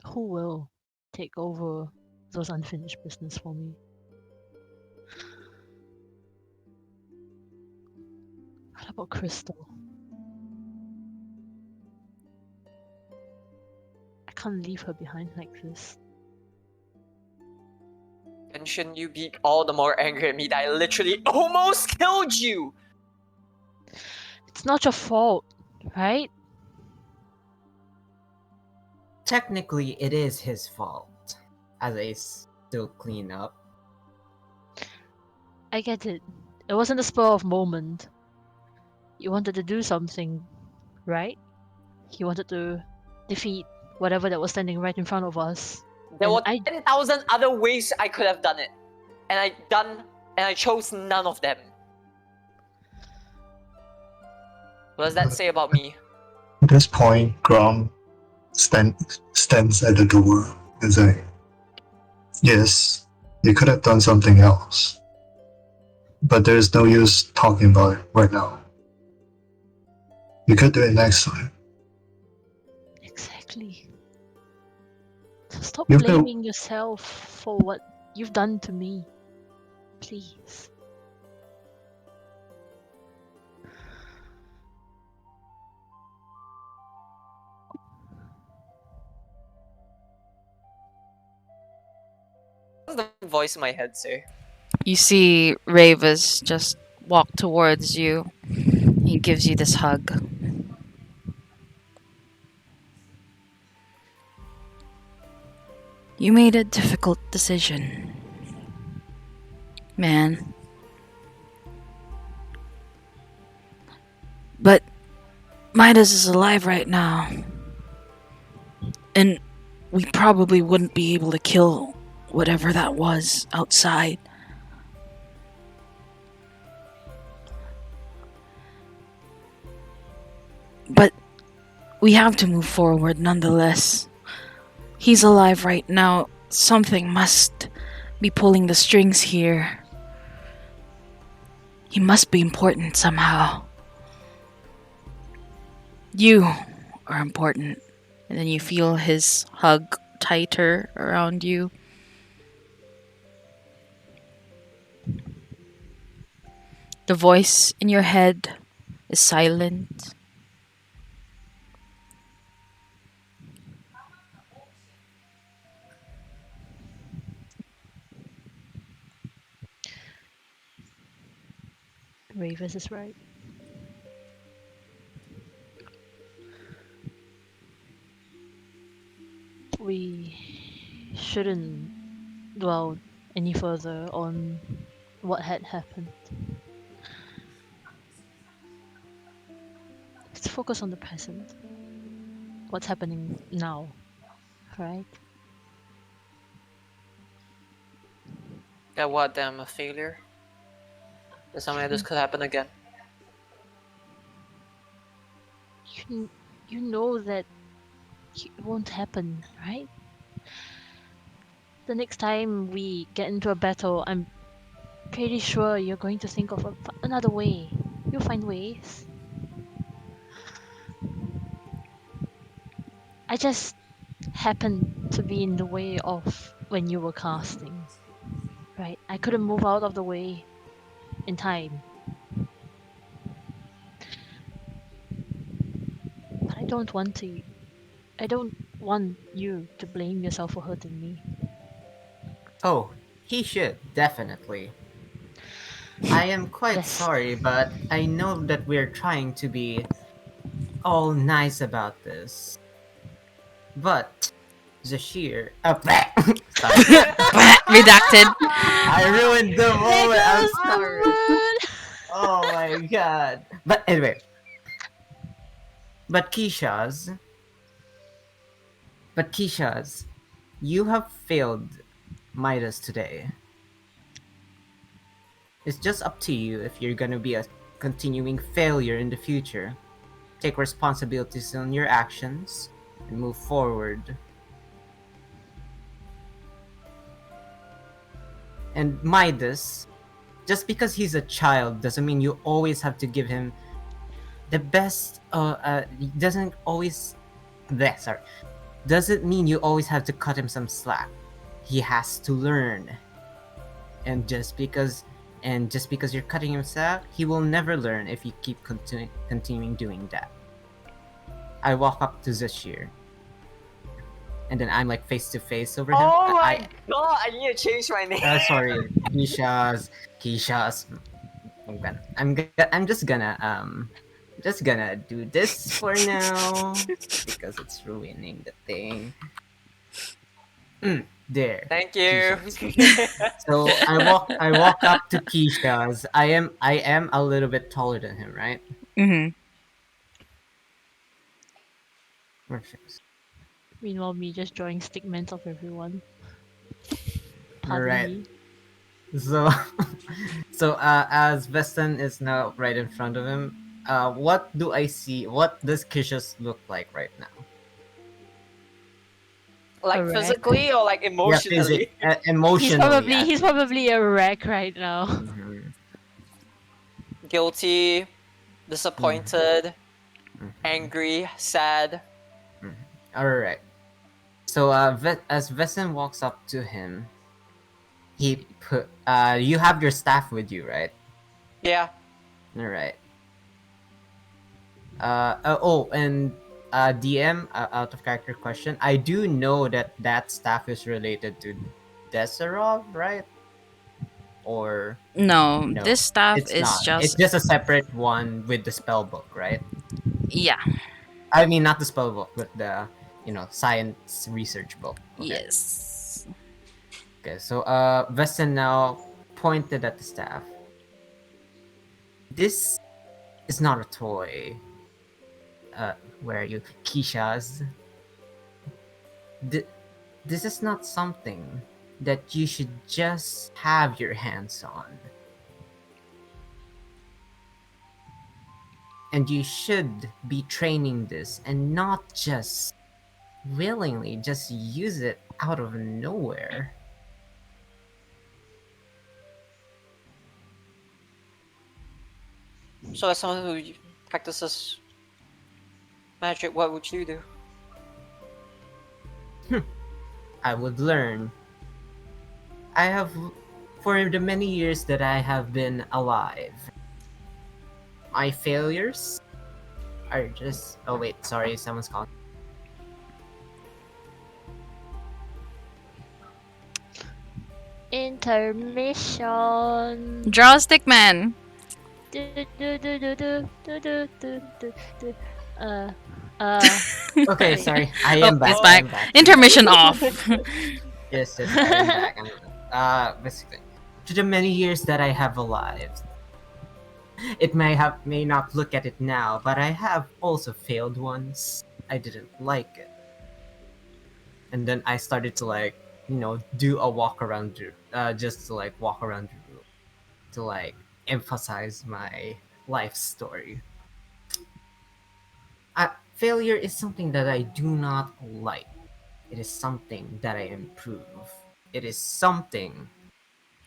Who will take over those unfinished business for me? What about Crystal? I can't leave her behind like this. Then shouldn't you be all the more angry at me that I literally almost killed you? It's not your fault, right? Technically, it is his fault, as I still clean up. I get it. It wasn't a spur of moment. You wanted to do something, right? You wanted to defeat whatever that was standing right in front of us. There And were I- 10,000 other ways I could have done it. And I chose none of them. What does that say about me? At this point, Grom stands at the door and says, "Yes, you could have done something else. But there's no use talking about it right now. You could do it next time." Exactly. So stop You've been- blaming yourself for what you've done to me. Please. What does the voice in my head say? You see Ravis just walk towards you. He gives you this hug. You made a difficult decision, man. But Midas is alive right now. And we probably wouldn't be able to kill whatever that was outside. But we have to move forward nonetheless. He's alive right now. Something must be pulling the strings here. He must be important somehow. You are important. And then you feel his hug tighter around you. The voice in your head is silent. Ravis is right. We shouldn't dwell any further on what had happened. Let's focus on the present. What's happening now, right? Yeah, what? Damn, a failure. There's something like this could happen again. You know that it won't happen, right? The next time we get into a battle, I'm pretty sure you're going to think of another way. You'll find ways. I just happened to be in the way of when you were casting. Right? I couldn't move out of the way in time. But I don't want to. I don't want you to blame yourself for hurting me. Oh, he should, definitely. I am quite Yes. sorry, but I know that we're trying to be all nice about this. But Zashir, sorry, Redacted. I ruined the moment. I'm goes the sorry. moon! Oh my god. But anyway, but Keisha's, you have failed Midas today. It's just up to you if you're gonna be a continuing failure in the future. Take responsibilities on your actions and move forward. And Midas, just because he's a child doesn't mean you always have to give him the best. Doesn't always. Bleh, sorry. Doesn't mean you always have to cut him some slack. He has to learn. And just because you're cutting him slack, he will never learn if you keep continuing doing that. I walk up to Zashir, and then I'm like face to face over him. Oh my god, I need to change my name. Sorry, Keisha's. I'm just gonna do this for now because it's ruining the thing. There. Thank you. So I walk up to Keisha's. I am a little bit taller than him, right? Mm-hmm. Meanwhile, me just drawing stickmans of everyone. Pardon Alright. me. So as Veston is now right in front of him, what do I see? What does Keisha's look like right now? Like Correct. physically or like emotionally? Emotionally. He's probably a wreck right now. Mhm. Guilty, disappointed, Mhm. angry, sad. All right. So as Vesson walks up to him, he put. You have your staff with you, right? Yeah. All right. And DM, out of character question. I do know that that staff is related to Deserov, right? Or No, no? this staff It's is not. It's just just a separate one with the spell book, right? yeah, I mean, not the spell book, but the science research book. Okay. yes. Okay. So Veston now pointed at the staff. This is not a toy. Where are you, Kisha's? Th- this is not something that you should just have your hands on. And you should be training this and not just willingly just use it out of nowhere. So as someone who practices magic, what would you do? I would learn. I have, for the many years that I have been alive, my failures are just. Oh, wait, sorry, someone's calling. Intermission. Draw a stick man. Do, do, do, do, do, do, do, do, do, do. Uh, Okay, Wait. sorry. I Oh, am back. it's I back. am back. Intermission off. Yes, yes, I am back. Basically, to the many years that I have alive, it may not look at it now, but I have also failed once. I didn't like it, and then I started to do a walk around, just to walk around the room to emphasize my life story. Failure is something that I do not like. It is something that I improve. It is something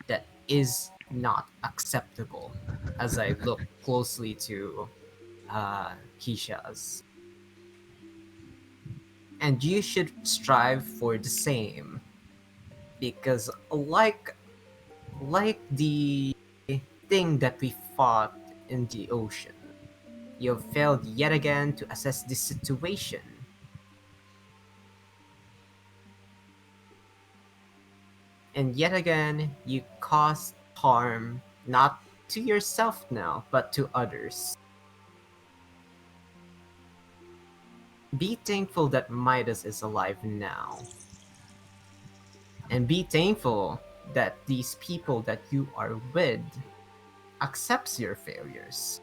that is not acceptable as I look closely to Keisha's. And you should strive for the same because like the thing that we fought in the ocean, you have failed yet again to assess the situation. And yet again, you caused harm not to yourself now, but to others. Be thankful that Midas is alive now. And be thankful that these people that you are with accepts your failures.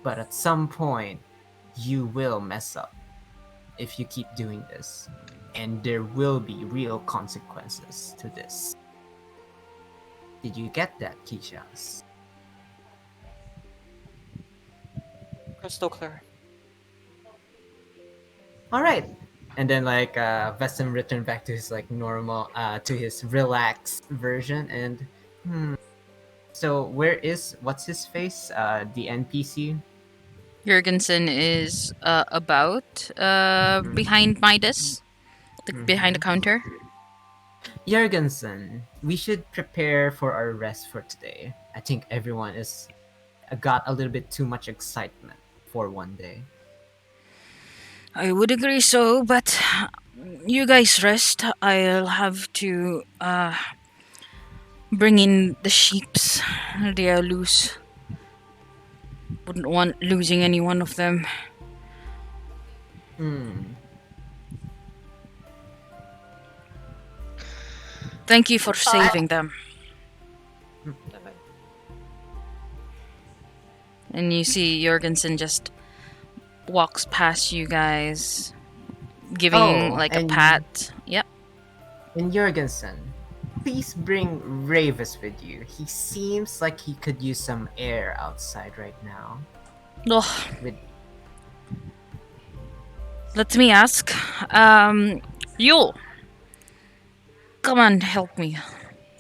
But at some point, you will mess up if you keep doing this. And there will be real consequences to this. Did you get that, Kishas? Crystal clear. Alright. And then Veston returned back to his normal to his relaxed version and so what's his face? The NPC? Jurgensen is about behind Midas, behind the counter. Jurgensen, we should prepare for our rest for today. I think everyone is got a little bit too much excitement for one day. I would agree so, but you guys rest. I'll have to bring in the sheeps. They are loose. Wouldn't want losing any one of them. Thank you for saving them. And you see Jorgensen just walks past you guys, giving a and- pat. Yep. And Jurgensen, please bring Ravis with you. He seems like he could use some air outside right now. Oh, With let me ask. Yule, come on, help me.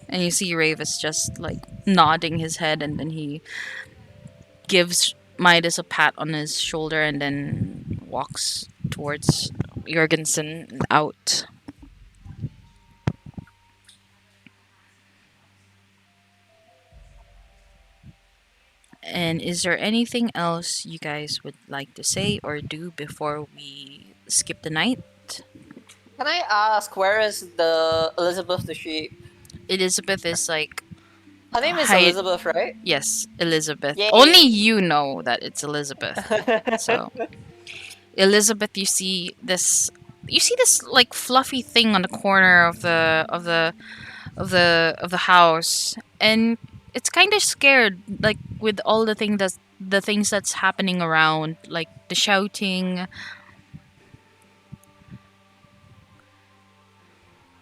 And you see Ravis just nodding his head, and then he gives Midas a pat on his shoulder and then walks towards Jorgensen out. And is there anything else you guys would like to say or do before we skip the night? Can I ask, where is the Elizabeth the sheep? Elizabeth is like Her name is hide. Elizabeth, right? Yes, Elizabeth. Yay. Only you know that it's Elizabeth. So Elizabeth, you see this like fluffy thing on the corner of the house, and it's kind of scared, like with all the things that's happening around, like the shouting,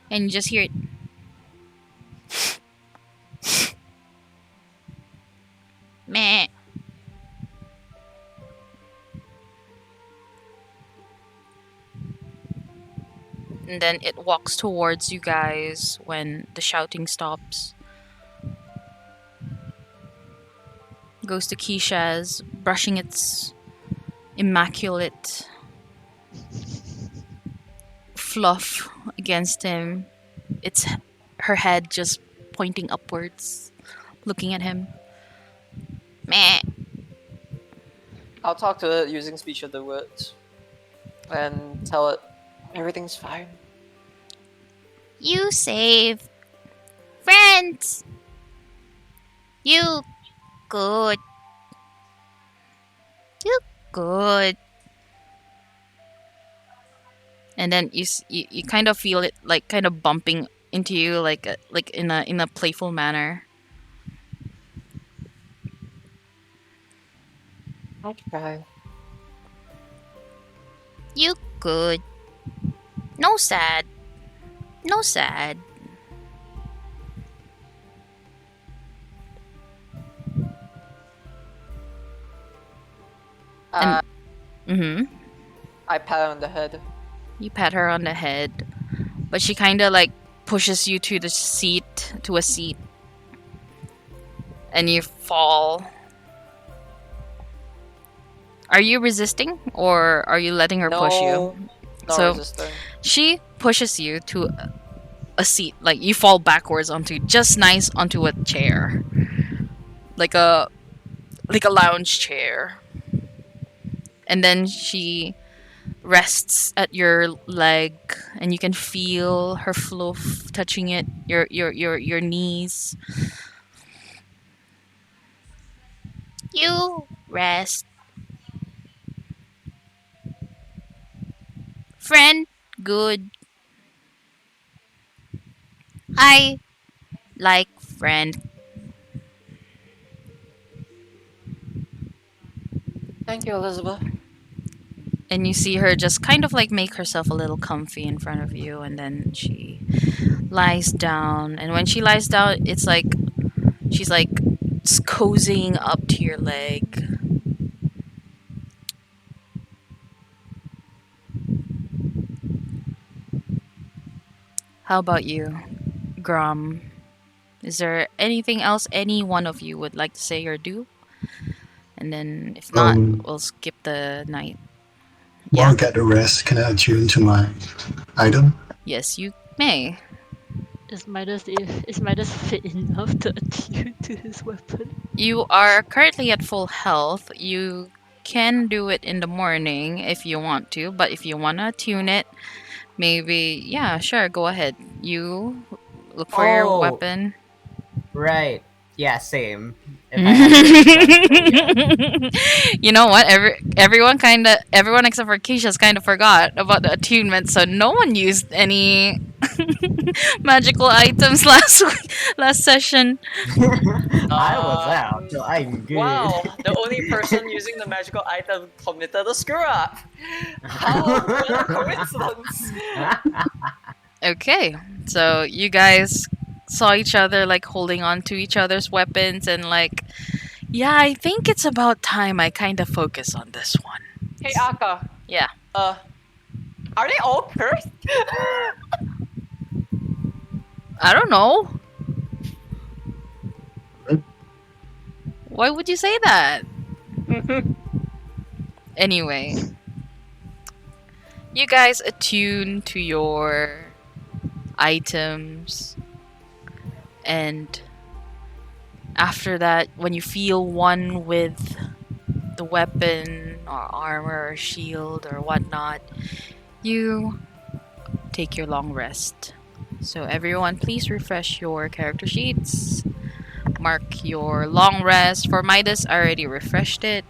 and you just hear it. Meh. And then it walks towards you guys when the shouting stops. Goes to Keisha's, brushing its immaculate fluff against him. It's her head just pointing upwards, looking at him. Meh. I'll talk to it using speech of the words and tell it everything's fine. You save friends. You good. You good. And then you kind of feel it like kind of bumping into you like in a playful manner. I'll try. You good. No sad. No sad. Mm-hmm. I pat her on the head. You pat her on the head, but she kind of like pushes you to a seat, and you fall. Are you resisting, or are you letting her push you? No So- resisting. She pushes you to a seat, like you fall backwards onto just nice onto a chair, like a lounge chair, and then she rests at your leg, and you can feel her fluff touching it, your knees. You rest, friend. Good. I like friend. Thank you, Elizabeth. And you see her just kind of like make herself a little comfy in front of you, and then she lies down. And when she lies down, it's like she's like cozying up to your leg. How about you, Grom? Is there anything else any one of you would like to say or do? And then if not, we'll skip the night. While Yeah. I get the rest, can I attune to my item? Yes, you may. Is Midas fit enough to attune to his weapon? You are currently at full health. You can do it in the morning if you want to, but if you want to tune it, maybe, yeah, sure, go ahead. You look for your Oh. weapon. Right. Yeah, same. If I had to, yeah. You know what? Everyone except for Keisha's kind of forgot about the attunement, so no one used any magical items last session. I was out, so I'm good. Wow, the only person using the magical item committed a screw up. How what a coincidence! Okay, so you guys saw each other like holding on to each other's weapons and like, yeah, I think it's about time I kind of focus on this one. Hey Aka. Yeah. Are they all cursed? I don't know. What? Why would you say that? Anyway, you guys attune to your items, and After that, when you feel one with the weapon or armor or shield or whatnot, you take your long rest. So everyone, please refresh your character sheets. Mark your long rest. For Midas, I already refreshed it.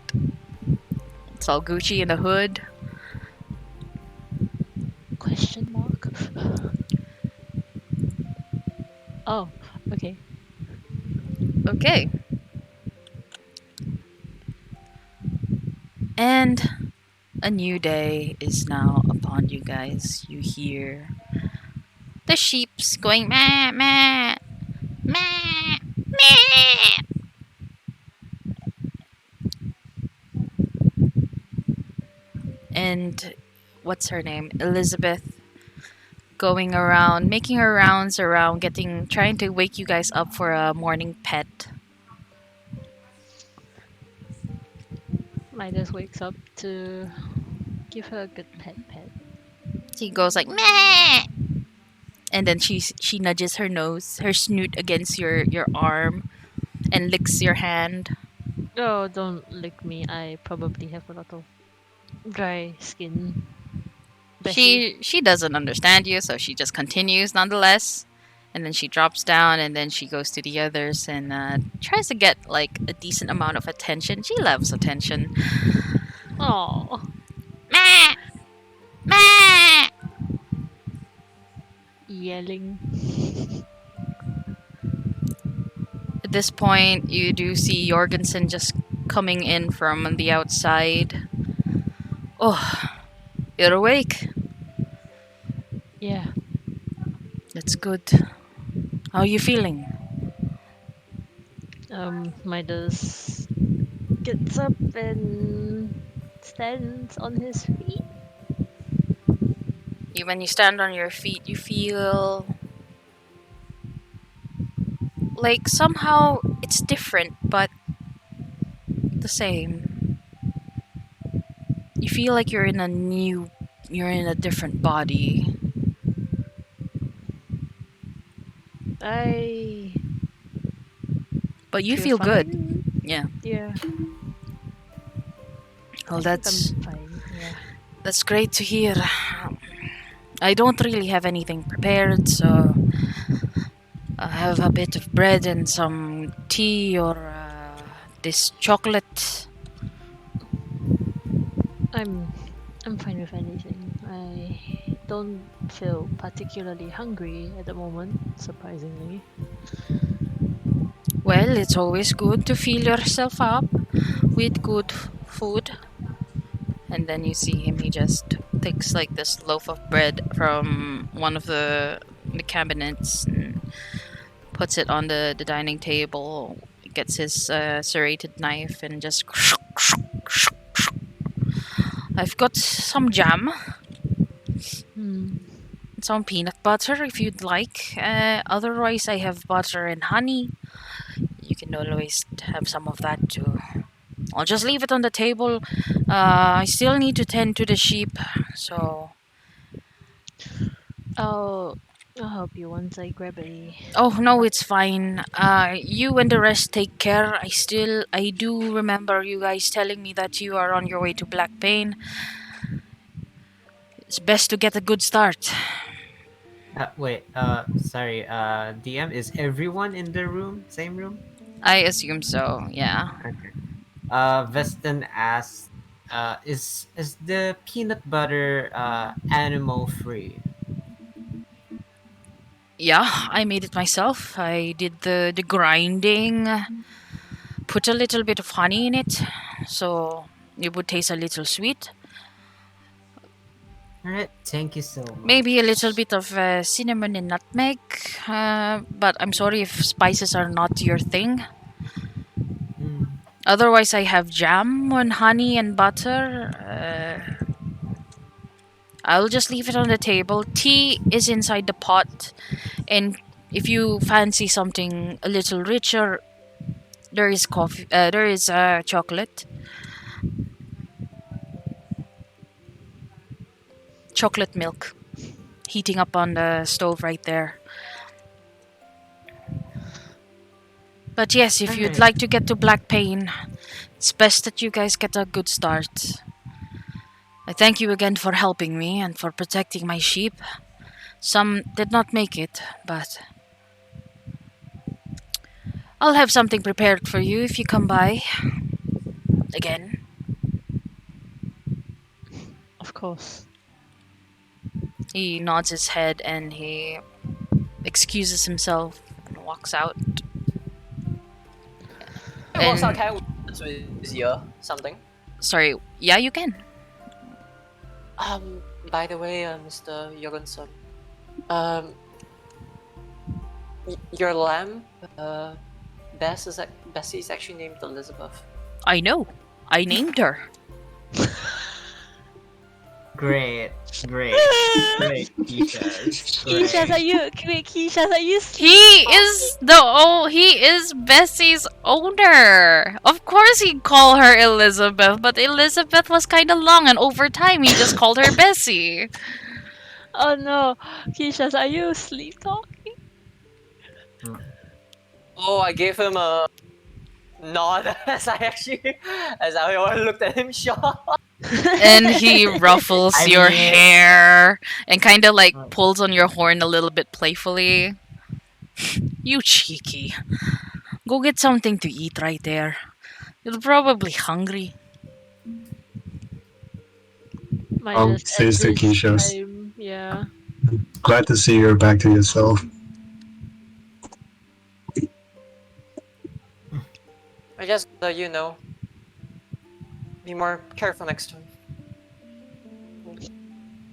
It's all Gucci in the hood. Question mark. Oh, okay. Okay. And a new day is now upon you guys. You hear the sheeps going meh meh meh meh. And what's her name? Elizabeth going around, making her rounds around, trying to wake you guys up for a morning pet. Midas wakes up to give her a good pet. She goes like meh, and then she nudges her snoot against your arm, and licks your hand. Oh, don't lick me. I probably have a lot of dry skin. Bessie. She doesn't understand you, so she just continues nonetheless. And then she drops down, and then she goes to the others and tries to get like a decent amount of attention. She loves attention. Oh, Meh, meh. yelling. At this point, you do see Jorgensen just coming in from the outside. Oh, you're awake. Yeah. That's good. How are you feeling? Midas gets up and stands on his feet. When you stand on your feet, you feel like somehow it's different, but the same. You feel like you're in a different body. I But you feel feel good. fine. Yeah. Yeah. Well, I think I'm fine. Yeah. that's great to hear. I don't really have anything prepared, so I have a bit of bread and some tea or this chocolate. I'm fine with anything. I don't feel particularly hungry at the moment, surprisingly. Well, it's always good to fill yourself up with good food. And then you see him, he just takes like this loaf of bread from one of the cabinets and puts it on the dining table, gets his serrated knife and just. I've got some jam, Hmm. some peanut butter if you'd like. Otherwise, I have butter and honey. You can always have some of that too. I'll just leave it on the table. I still need to tend to the sheep, so. I'll help you once I grab a. Oh no, it's fine. You and the rest take care. I do remember you guys telling me that you are on your way to Black Pain. It's best to get a good start. Wait, sorry, DM, is everyone in the room? Same room? I assume so. Yeah. Okay. Veston asks, is the peanut butter animal free? Yeah, I made it myself. I did the grinding, put a little bit of honey in it, so it would taste a little sweet. Alright, thank you so Maybe a little much. bit of cinnamon and nutmeg. But I'm sorry if spices are not your thing. Mm. Otherwise, I have jam and honey and butter. I'll just leave it on the table. Tea is inside the pot, and if you fancy something a little richer, there is coffee. There is chocolate. Chocolate milk, heating up on the stove right there. But yes, if you'd Alright. like to get to Black Pain, it's best that you guys get a good start. I thank you again for helping me and for protecting my sheep. Some did not make it, but I'll have something prepared for you if you come by. Again. Of course. He nods his head and he excuses himself and walks out. Walks out, And can I whisper to his ear something? sorry, yeah, you can. By the way, Mr. Jorgensen, um, your lamb, Bessie is actually named Elizabeth. I know. I named her. Great. Great. Great, Keishas. Keisha's, are you? Wait, Keisha's, are you? He is Bessie's owner. Of course he'd call her Elizabeth, but Elizabeth was kinda long and over time he just called her Bessie. Oh no, Keisha's, are you sleep talking? Oh, I gave him a nod as I looked at him shocked. And he ruffles I your mean- hair and kinda like pulls on your horn a little bit playfully. You cheeky. Go get something to eat right there. You're probably hungry. Minus at says to this Keisha's. time, yeah. Glad to see you're back to yourself. I just you know, be more careful next time.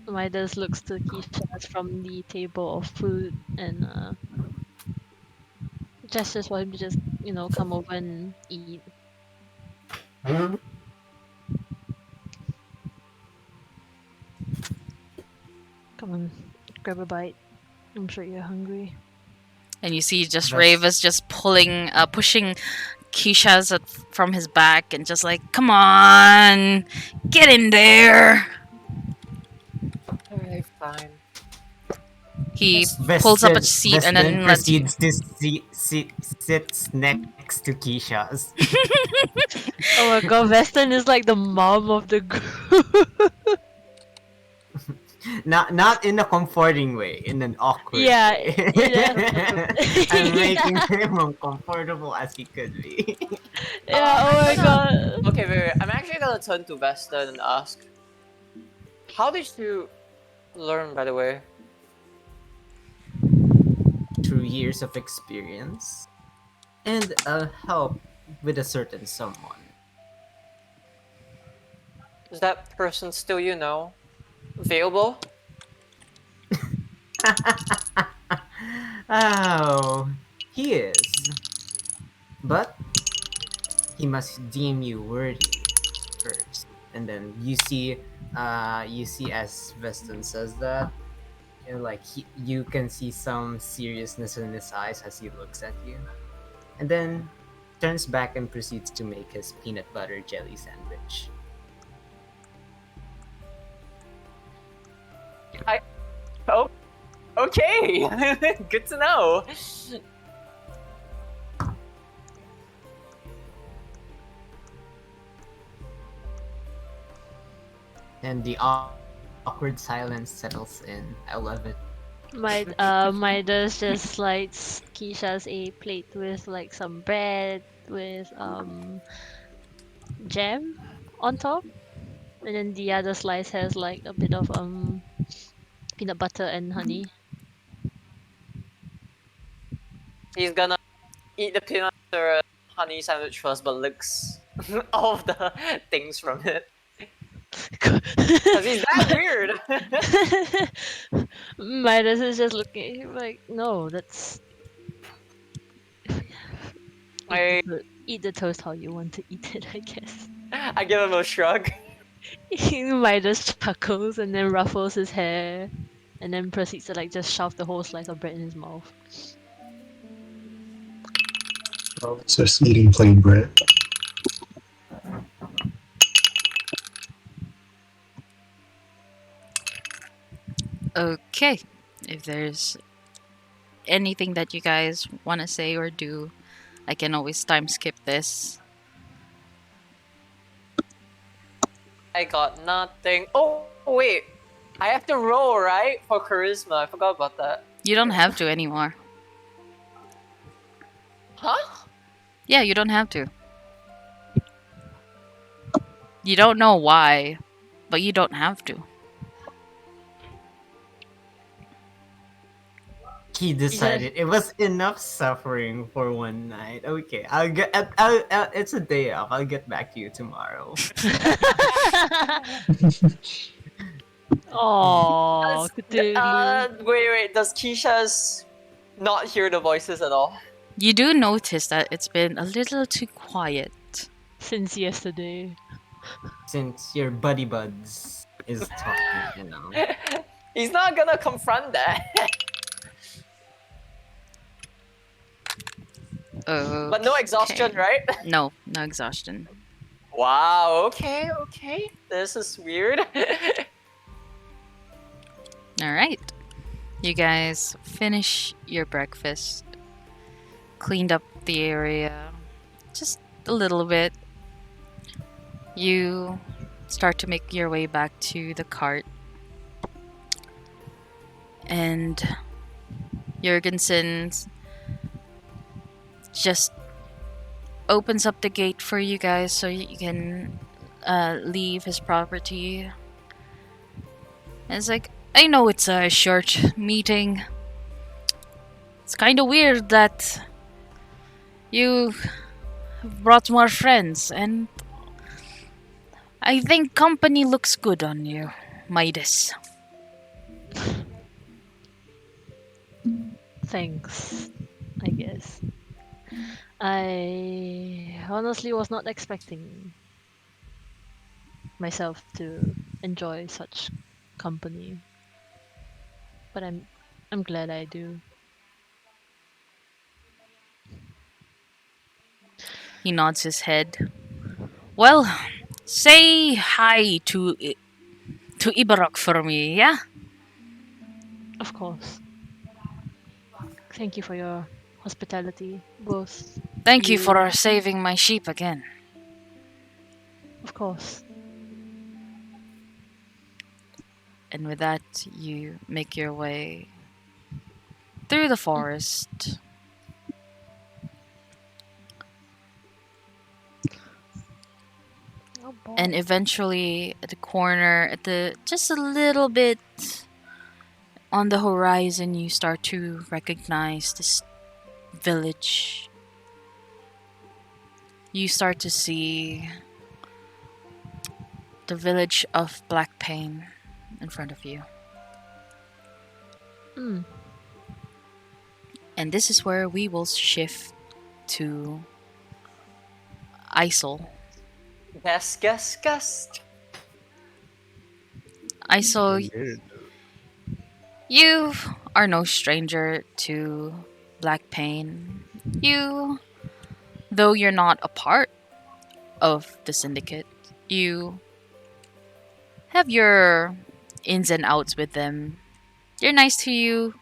Midas looks to Keisha from the table of food and gestures for him to just, come over and eat. Come on, grab a bite. I'm sure you're hungry. And you see just That's- Ravis just pushing Keisha's from his back and just like, come on, get in there. Alright, fine. He Vestin- pulls up a seat and then Vestin lets you. proceeds to sits next to Keisha's. Oh my god, Weston is like the mom of the group. Not in a comforting way, in an awkward Yeah, way. yeah. I'm making him uncomfortable as he could be. Yeah, oh my god. Okay, wait. I'm actually gonna turn to Veston and ask, how did you learn, by the way? Through years of experience and help with a certain someone. Is that person still available? Oh, he is. But he must deem you worthy first. And then you see as Veston says that, you can see some seriousness in his eyes as he looks at you. And then turns back and proceeds to make his peanut butter jelly sandwich. Oh, okay. Good to know. And the awkward silence settles in. I love it. Midas just slides Keisha's a plate with like some bread with jam on top. And then the other slice has like a bit of peanut butter and honey. He's gonna eat the peanut butter and honey sandwich first, but licks all of the things from it. Cause he's that weird. Midas is just looking at him like, no, that's eat the toast how you want to eat it, I guess. I give him a shrug. Midas chuckles and then ruffles his hair and then proceeds to like just shove the whole slice of bread in his mouth. It's just eating plain bread. Okay. If there's anything that you guys want to say or do, I can always time skip this. I got nothing. Oh, wait. I have to roll, right? For charisma. I forgot about that. You don't have to anymore. Huh? Yeah, you don't have to. You don't know why, but you don't have to. He decided it was enough suffering for one night. Okay, it's a day off. I'll get back to you tomorrow. Oh, Cthulhu. Wait. Does Keisha's not hear the voices at all? You do notice that it's been a little too quiet. Since yesterday. Since your buddy buds is talking, you know. He's not gonna confront that. But no exhaustion, right? No, no exhaustion. Wow, okay. This is weird. Alright. You guys finish your breakfast. Cleaned up the area. Just a little bit. You start to make your way back to the cart. And Jurgensen just opens up the gate for you guys so you can leave his property. And it's like, I know it's a short meeting. It's kind of weird that you brought more friends, and I think company looks good on you, Midas. Thanks, I guess. I honestly was not expecting myself to enjoy such company, but I'm glad I do. He nods his head. Well, say hi to Ibarok for me, yeah? Of course. Thank you for your hospitality, both. Thank you You- for saving my sheep again. Of course. And with that, you make your way through the forest. Oh, boy. And eventually, at the corner, just a little bit on the horizon, you start to recognize this village. You start to see the village of Blackpain in front of you. Hmm. And this is where we will shift to Isol. Guest. Isol, you are no stranger to Blackpain. Though you're not a part of the syndicate, you have your ins and outs with them. They're nice to you,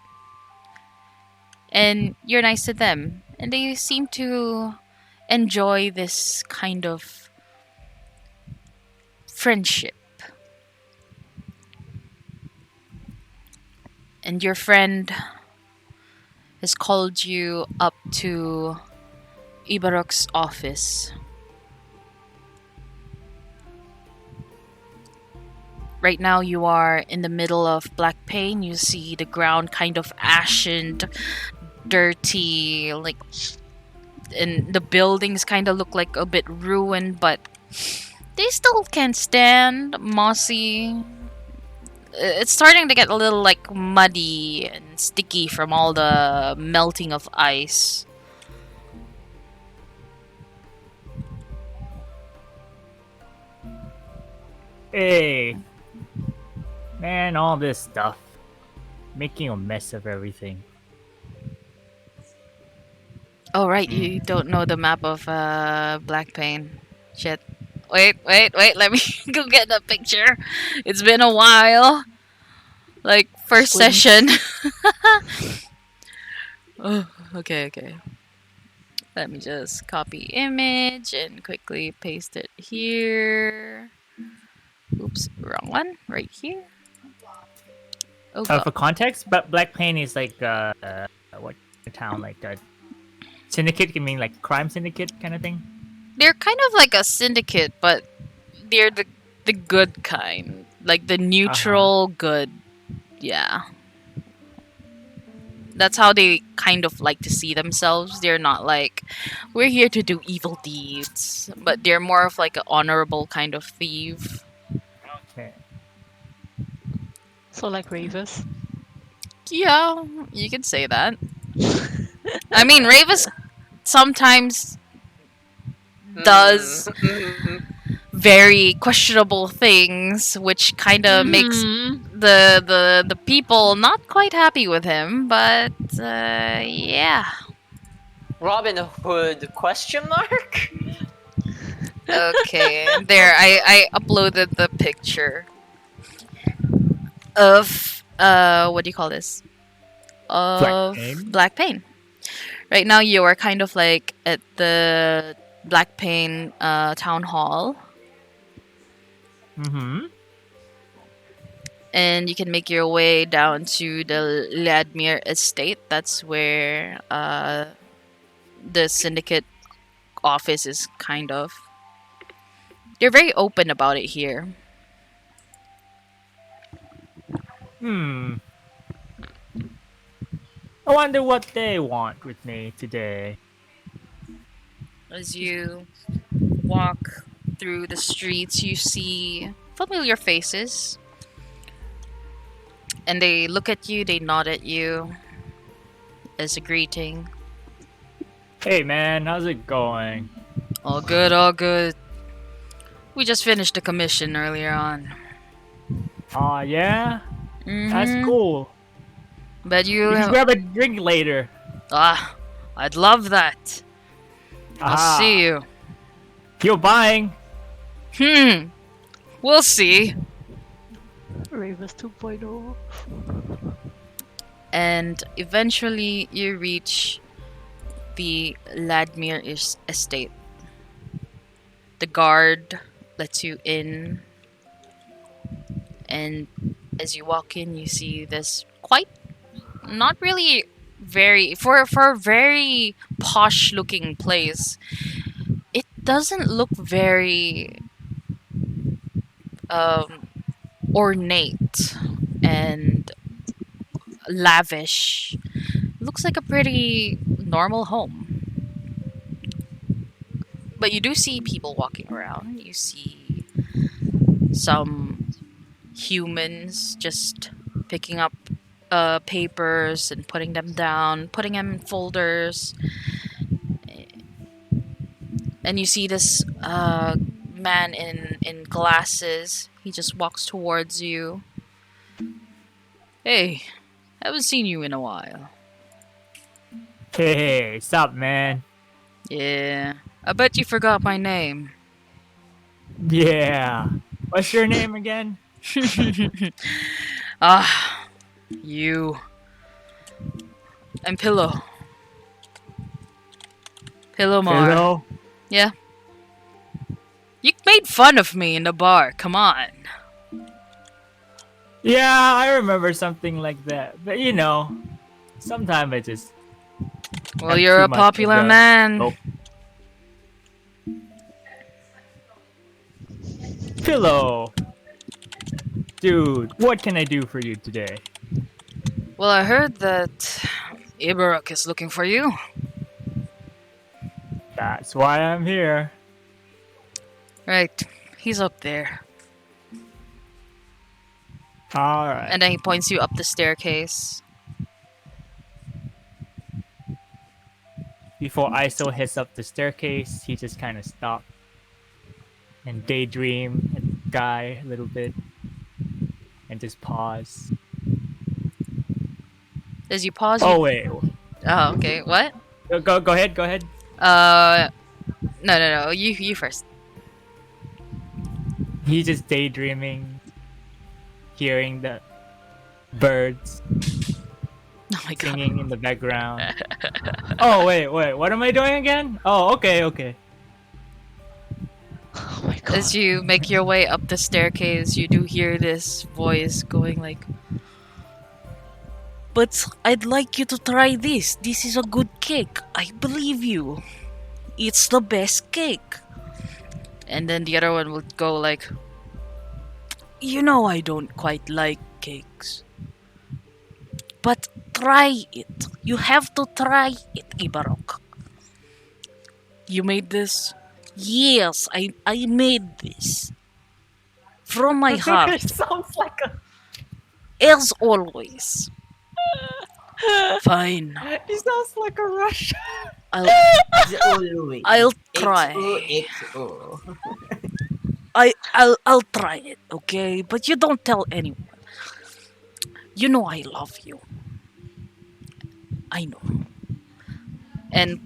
and you're nice to them. And they seem to enjoy this kind of friendship. And your friend has called you up to Ibarok's office. Right now you are in the middle of Blackpain. You see the ground kind of ashen, dirty, and the buildings kind of look like a bit ruined, but they still can stand. Mossy. It's starting to get a little muddy and sticky from all the melting of ice. Hey, man, all this stuff, making a mess of everything. Oh right, you don't know the map of Blackpain. Shit. Wait, let me go get the picture. It's been a while. First Squint. session. Oh, okay. Let me just copy image and quickly paste it here. Oops, wrong one. Right here. Oh god. For context, but Black Pain is like what town, like a syndicate? You mean like crime syndicate kind of thing? They're kind of like a syndicate, but they're the good kind. Like the neutral good. Yeah. That's how they kind of like to see themselves. They're not like, we're here to do evil deeds, but they're more of like an honorable kind of thief. Okay. So like Ravers. Yeah, you can say that. I mean, Ravis sometimes does very questionable things, which kind of makes the people not quite happy with him. But yeah. Robin Hood question mark? Okay, there. I uploaded the picture of what do you call this? Of Pain? Black Pain. Right now, you are kind of like at the Black Pain town hall, Mm-hmm. and you can make your way down to the Ladmir estate. That's where the syndicate office is kind of. They're very open about it here. I wonder what they want with me today. As you walk through the streets, you see familiar faces. And they look at you, they nod at you as a greeting. Hey man, how's it going? All good, all good. We just finished the commission earlier on. Aw, yeah? Mhm. That's cool. But you We can grab a drink later. I'd love that. I'll see you. You're buying. We'll see. Ravers 2.0. And eventually you reach the Ladmir estate. The guard lets you in, and as you walk in, you see this quite not really very for a very posh looking place. It doesn't look very ornate and lavish. Looks like a pretty normal home. But you do see people walking around. You see some humans just picking up papers and putting them down, putting them in folders. And you see this man in glasses. He just walks towards you. Hey, haven't seen you in a while. Hey, stop, man. Yeah, I bet you forgot my name. Yeah. What's your name again? You. I'm Pillow. Pillowmar. Hello? Yeah. You made fun of me in the bar, come on. Yeah, I remember something like that. But you know, sometimes I just. Well, have you're too a much popular of the- man. Oh. Pillow. Dude, what can I do for you today? Well, I heard that Ibaruk is looking for you. That's why I'm here. Right, he's up there. Alright. And then he points you up the staircase. Before Iso hits up the staircase, he just kind of stopped and daydream at the guy a little bit and just pause. As you pause, Oh you... wait, Oh, okay, what? go ahead, go ahead. No, you first. He's just daydreaming, hearing the birds. Oh my god. singing in the background. Oh wait, what am I doing again? Oh, okay. Oh my god. As you make your way up the staircase, you do hear this voice going like, "But I'd like you to try this. This is a good cake. I believe you. It's the best cake." And then the other one would go like, "You know I don't quite like cakes. But try it. You have to try it, Ibarok. You made this?" "Yes, I made this. From my heart, sounds like a. as always." "Fine. He sounds like a Russian. I'll It's always I'll try. XOXO. I'll try it, okay? But you don't tell anyone. You know I love you. I know." And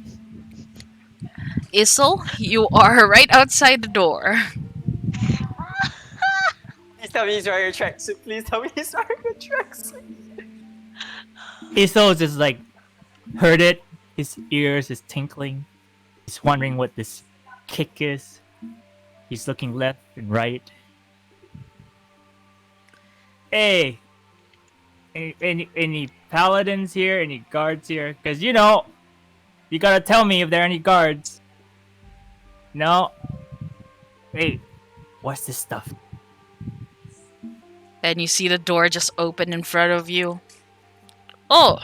Isel, you are right outside the door. Please tell me he's wearing a tracksuit. Please tell me he's wearing a tracksuit. Iso just like heard it. His ears is tinkling. He's wondering what this kick is. He's looking left and right. Hey, any paladins here? Any guards here? Cause you know, you gotta tell me if there are any guards. No. Wait, what's this stuff? And you see the door just open in front of you. "Oh,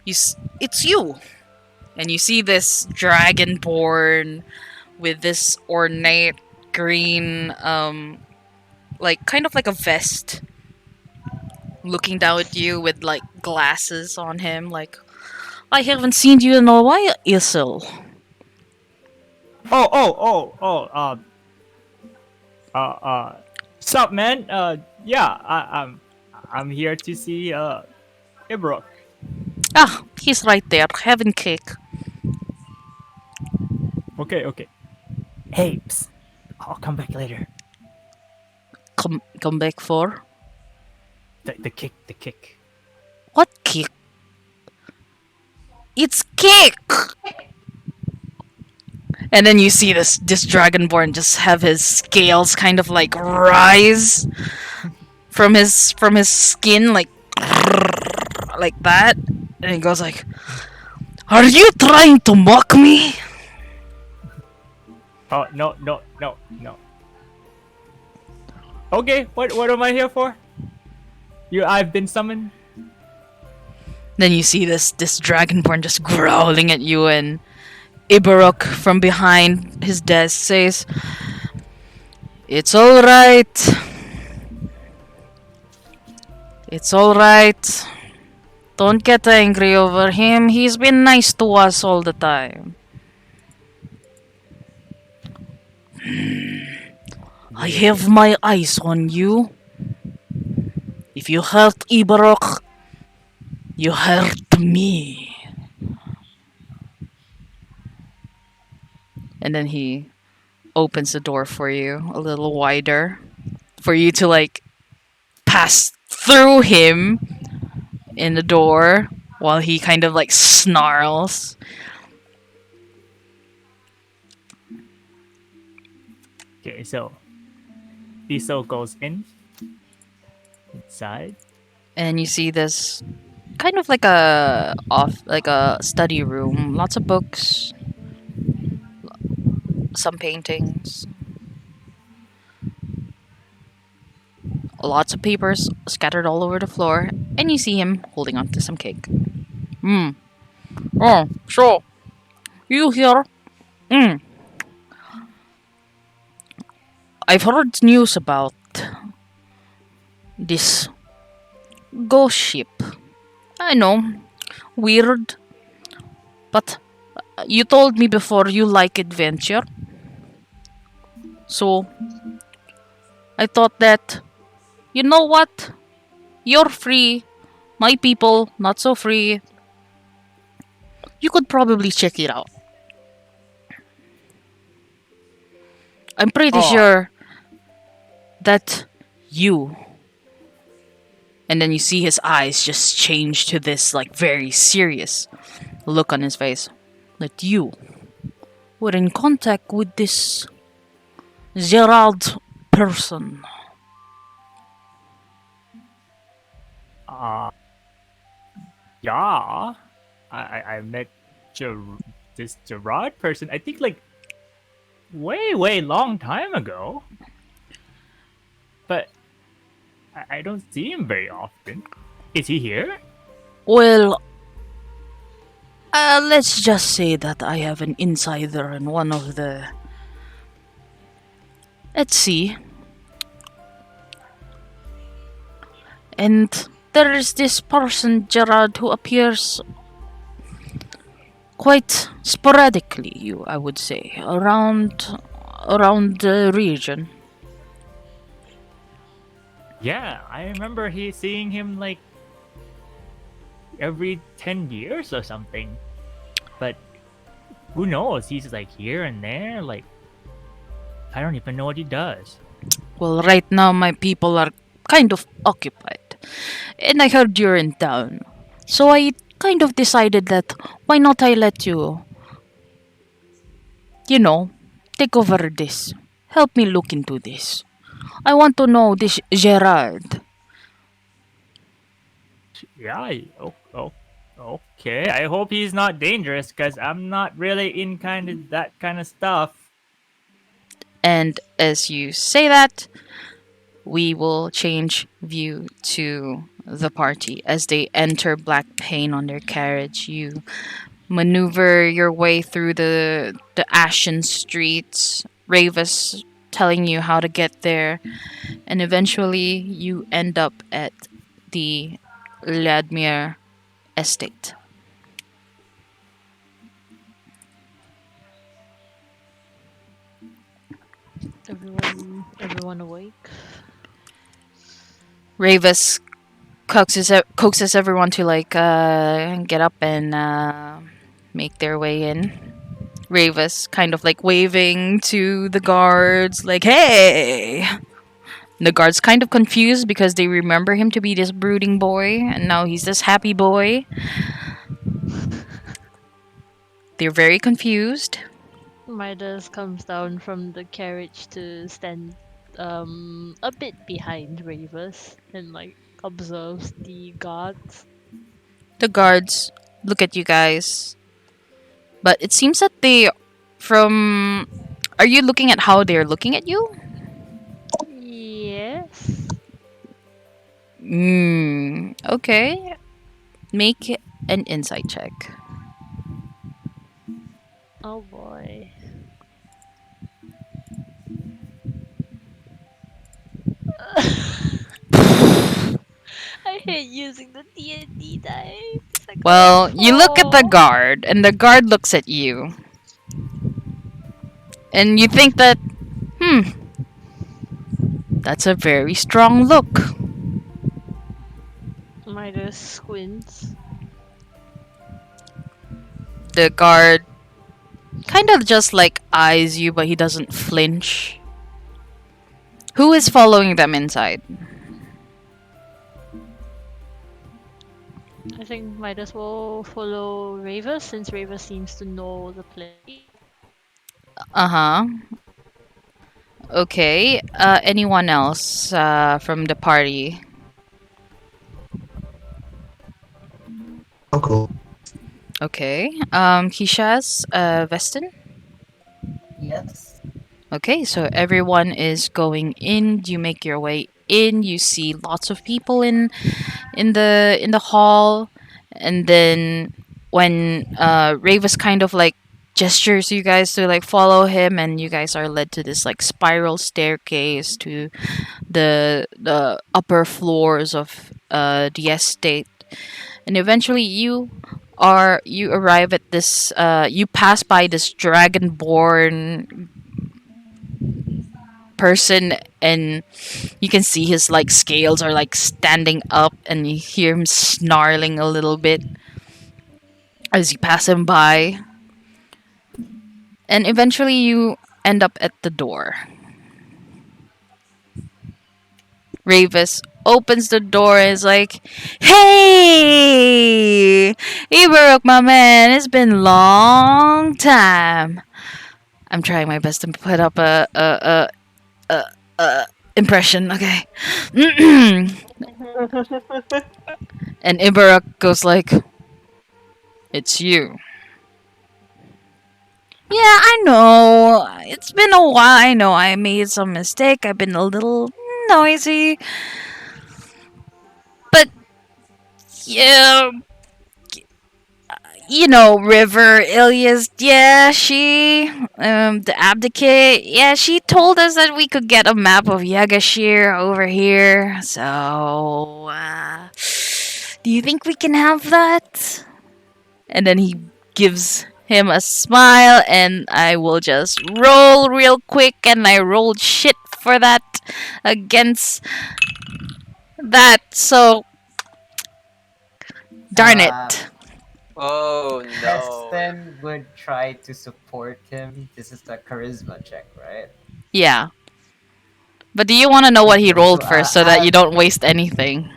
it's you." And you see this dragonborn with this ornate green, like kind of like a vest, looking down at you with like glasses on him. Like, "I haven't seen you in a while, Isel." Oh. Sup, man? Yeah, I'm here to see Ibrok. "Ah, he's right there, having cake." Okay. Hey, psst. I'll come back later. Come back for The kick. what cake? It's cake. And then you see this dragonborn just have his scales kind of like rise from his skin like that, and he goes like, "Are you trying to mock me?" Oh no. Okay, what am I here for? I've been summoned. Then you see this dragonborn just growling at you, and Ibarok from behind his desk says, "It's all right. It's all right. Don't get angry over him. He's been nice to us all the time. I have my eyes on you. If you hurt Ibarok, you hurt me." And then he opens the door for you a little wider for you to like pass through him in the door while he kind of like snarls. Okay, so Iso goes inside. And you see this kind of like like a study room, lots of books, some paintings, lots of papers scattered all over the floor, and you see him holding on to some cake. "Oh, sure. You here? I've heard news about this ghost ship. I know, weird, but you told me before you like adventure. So, I thought that, you know what? You're free. My people, not so free. You could probably check it out. I'm pretty Oh. sure that you And then you see his eyes just change to this like very serious look on his face. That you were in contact with this Gerald person. Uh, yeah. I met this Gerard person, I think like way long time ago. But I don't see him very often. Is he here? Well, let's just say that I have an insider in one of the. Let's see. And there is this person, Gerard, who appears quite sporadically, I would say, around the region. Yeah, I remember seeing him like every 10 years or something. But who knows? He's like here and there. Like, I don't even know what he does. Well, right now my people are kind of occupied, and I heard you're in town, so I kind of decided that why not I let you, you know, take over this. Help me look into this. I want to know this Gerard. Yeah, okay. I hope he's not dangerous because I'm not really in kind of that kind of stuff. And as you say that, we will change view to the party as they enter Black Pain on their carriage. You maneuver your way through the ashen streets, Ravis telling you how to get there, and eventually you end up at the Ladmir estate. Everyone awake? Ravis coaxes everyone to like get up and make their way in. Ravis kind of like waving to the guards, like, hey! The guards kind of confused because they remember him to be this brooding boy, and now he's this happy boy. They're very confused. Midas comes down from the carriage to stand a bit behind Ravers and like observes the guards. The guards look at you guys, but it seems that they, from, are you looking at how they're looking at you? Yes. Okay. Make an insight check. Oh boy. I hate using the D&D dice. I got Well, you look at the 4. guard, and the guard looks at you. And you think that, that's a very strong look. Midas squints. The guard kind of just like eyes you, but he doesn't flinch. Who is following them inside? I think Midas will follow Ravers since Ravers seems to know the place. Uh-huh. Okay. Anyone else from the party? I'll go. Okay. Kishas, Veston? Yes. Okay, so everyone is going in. You make your way in. You see lots of people in the hall, and then when Ravis kind of like gestures you guys to like follow him, and you guys are led to this like spiral staircase to the upper floors of the estate, and eventually you arrive at this you pass by this dragonborn person, and you can see his like scales are like standing up, and you hear him snarling a little bit as you pass him by, and eventually you end up at the door. Ravis opens the door and is like, "Hey, Ibarok, my man, it's been a long time." I'm trying my best to put up a impression. Okay. And Ibarok goes like, "It's you." Yeah, I know. It's been a while. I know I made some mistake. I've been a little noisy. But yeah, you know, River Ilias, yeah, the Abdicate, yeah, she told us that we could get a map of Yagashir over here. So, do you think we can have that? And then he gives him a smile, and I will just roll real quick, and I rolled shit for that against that. So, darn it. Oh no. Preston would try to support him. This is a charisma check, right? Yeah. But do you want to know what he Okay, rolled first so that you don't waste anything?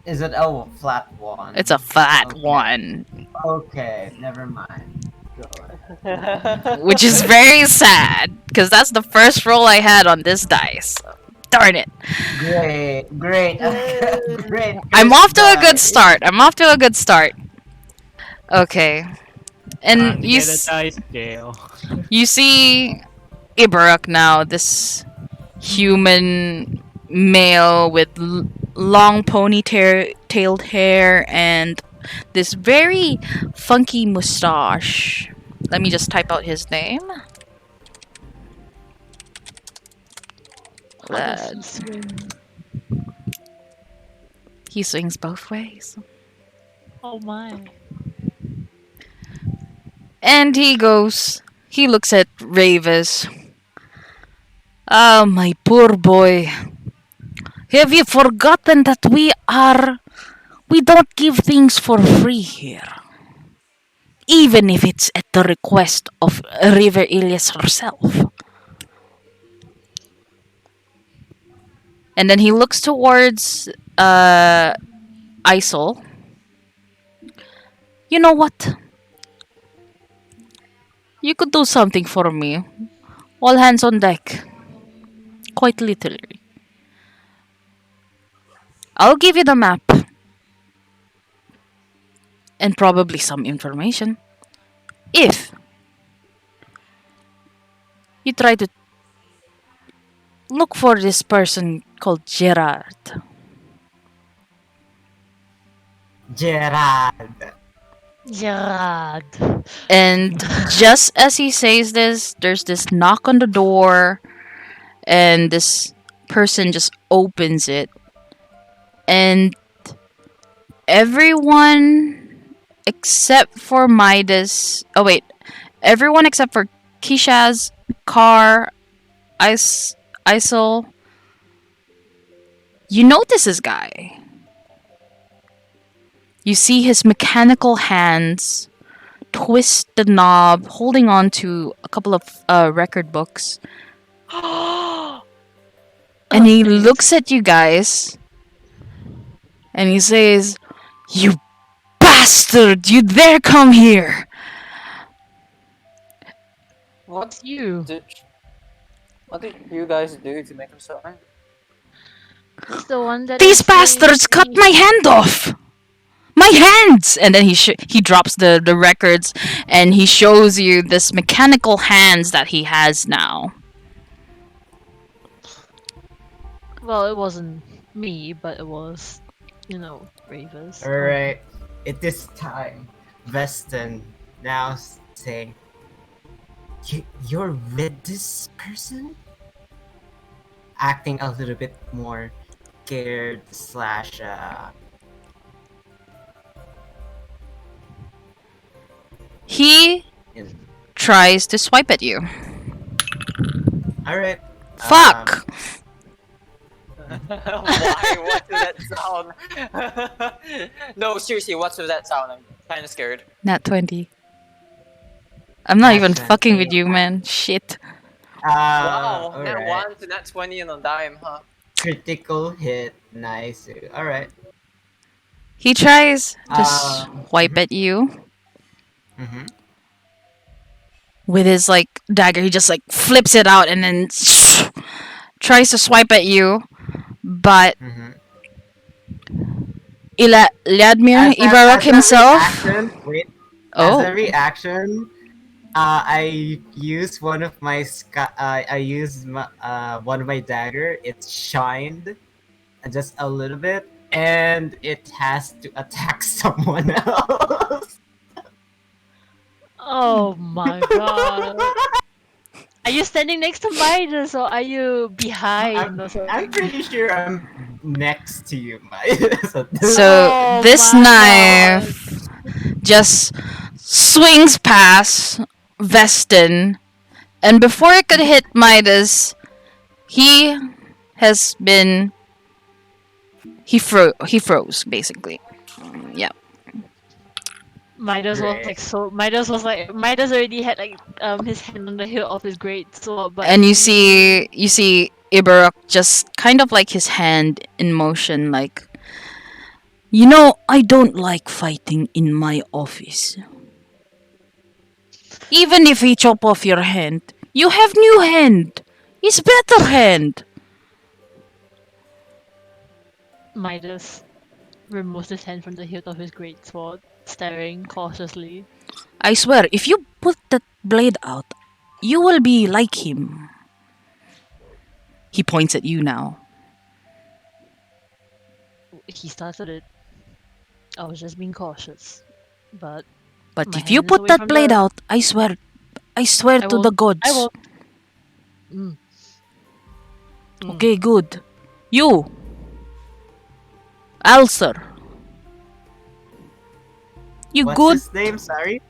Is it flat one? It's a flat Okay. one, Okay, never mind. Go. which is very sad because that's the first roll I had on this dice. Darn it. Great, great, great. I'm off to a good dice. start. I'm off to a good start. Okay. Time And to you, get a dice jail. you see Ibarok now, this human male with long ponytailed hair and this very funky mustache. Let me just type out his name. How does he swing? He swings both ways. Oh my. And he looks at Ravis. Ah, my poor boy. Have you forgotten that we don't give things for free here? Even if it's at the request of River Ilias herself. And then he looks towards Isol. You know what? You could do something for me. All hands on deck. Quite literally. I'll give you the map. And probably some information. If you try to look for this person called Gerard. Gerard. Gerard. And just as he says this, there's this knock on the door, and this person just opens it. And everyone except for Midas. Oh, wait. Everyone except for Kishaz, Car, Isol. You notice this guy. You see his mechanical hands twist the knob, holding on to a couple of record books. And he looks at you guys. And he says, "You bastard! You dare come here!" What You. what did you guys do to make him so angry? It's the one that These is saying bastards cut my hand off! My hands! And then he drops the records and he shows you this mechanical hands that he has now. Well, it wasn't me, but it was, Ravers. Alright. At this time, Veston now say, You're with this person? Acting a little bit more scared slash He tries to swipe at you. Alright. Fuck! Why? What's with that sound? No, seriously, what's with that sound? I'm kind of scared. Nat 20. I'm not Nat even 20. fucking with you, man. Shit. Wow, Alright. net 1 to net 20 and on dime, huh? Critical hit. Nice. Alright. He tries to swipe Mhm, at you mhm, with his like dagger. He just like flips it out and then tries to swipe at you, but mhm. Vladimir Ivarok As a himself. reaction, wait. As Oh, a reaction, I use one of my I use one of my dagger. It's shined just a little bit, and it has to attack someone else. Oh my god. Are you standing next to Midas or are you behind or I'm something? pretty sure I'm next to you, Mike. So so Oh this my god. knife just swings past Vestin, and before it could hit Midas, he has been he froze basically. Yeah. Midas was great. like so Midas already had like his hand on the hilt of his great sword, but And you see Ibarok just kind of like his hand in motion, like, I don't like fighting in my office. Even if he chop off your hand, you have new hand. It's better hand. Midas removes his hand from the hilt of his great sword, staring cautiously. I swear, if you put that blade out, you will be like him. He points at you now. He started it. I was just being cautious. But But my if you hand is put away that from blade the out, I swear I to the won't I gods. won't mm. Mm. Okay, good. You, Alcer. You What's good, his name? Sorry.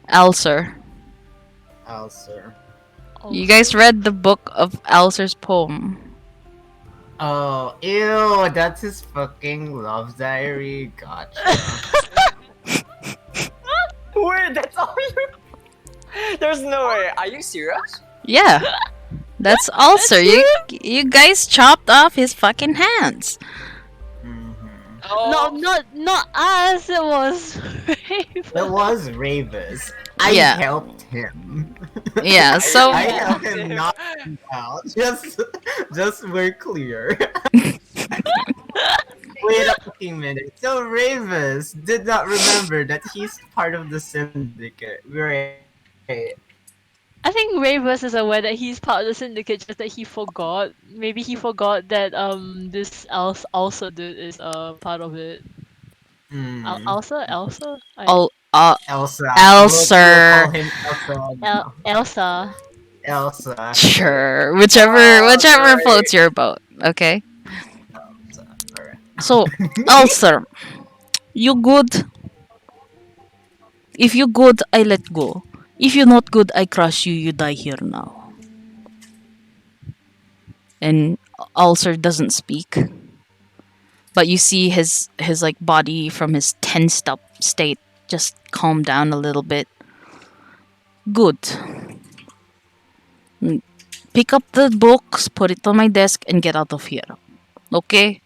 Alcer? Alcer. You guys Also, read the book of Alcer's poem. Oh, ew! That's his fucking love diary. Gotcha. Wait, that's all you. There's no way. Are you serious? Yeah, that's Alcer. You guys chopped off his fucking hands. Mhm. no, Oh, not us. It was It Raven. was Ravis. I Yeah, helped him. yeah. So I yeah. helped him not out. Just we're clear. Wait a fucking minute. So Ravis did not remember that he's part of the syndicate. Right. I think Ravers is aware that he's part of the syndicate, just that he forgot. Maybe he forgot that this also dude is part of it. Hmm. Elsa? Al Elsa. We'll call Alcer. him Elsa now. Elsa. Elsa, sure. Sure, whichever Oh, whichever great. floats your boat. Okay. Elsa. Alright. So, Alcer, you good? If you good, I let go. If you not good, I crush you. You die here now. And Ulcer doesn't speak, but you see his like body from his tensed up state just calm down a little bit. Good. Pick up the books, put it on my desk, and get out of here. Okay?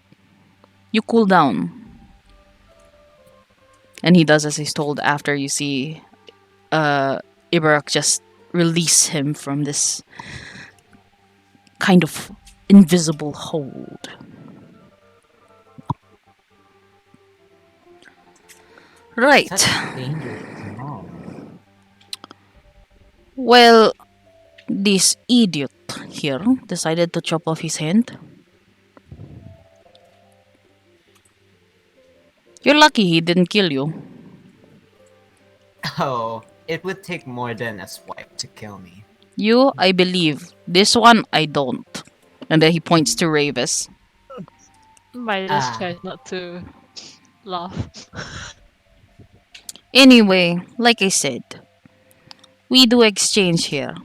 You cool down. And he does as he's told after you see Ibarak just release him from this kind of invisible hold. Right. Such dangerous mom. Well, this idiot here decided to chop off his hand. You're lucky he didn't kill you. Oh, it would take more than a swipe to kill me. You, I believe. This one, I don't. And then he points to Ravis. Midas Ah, tries not to laugh. Anyway, like I said, we do exchange here.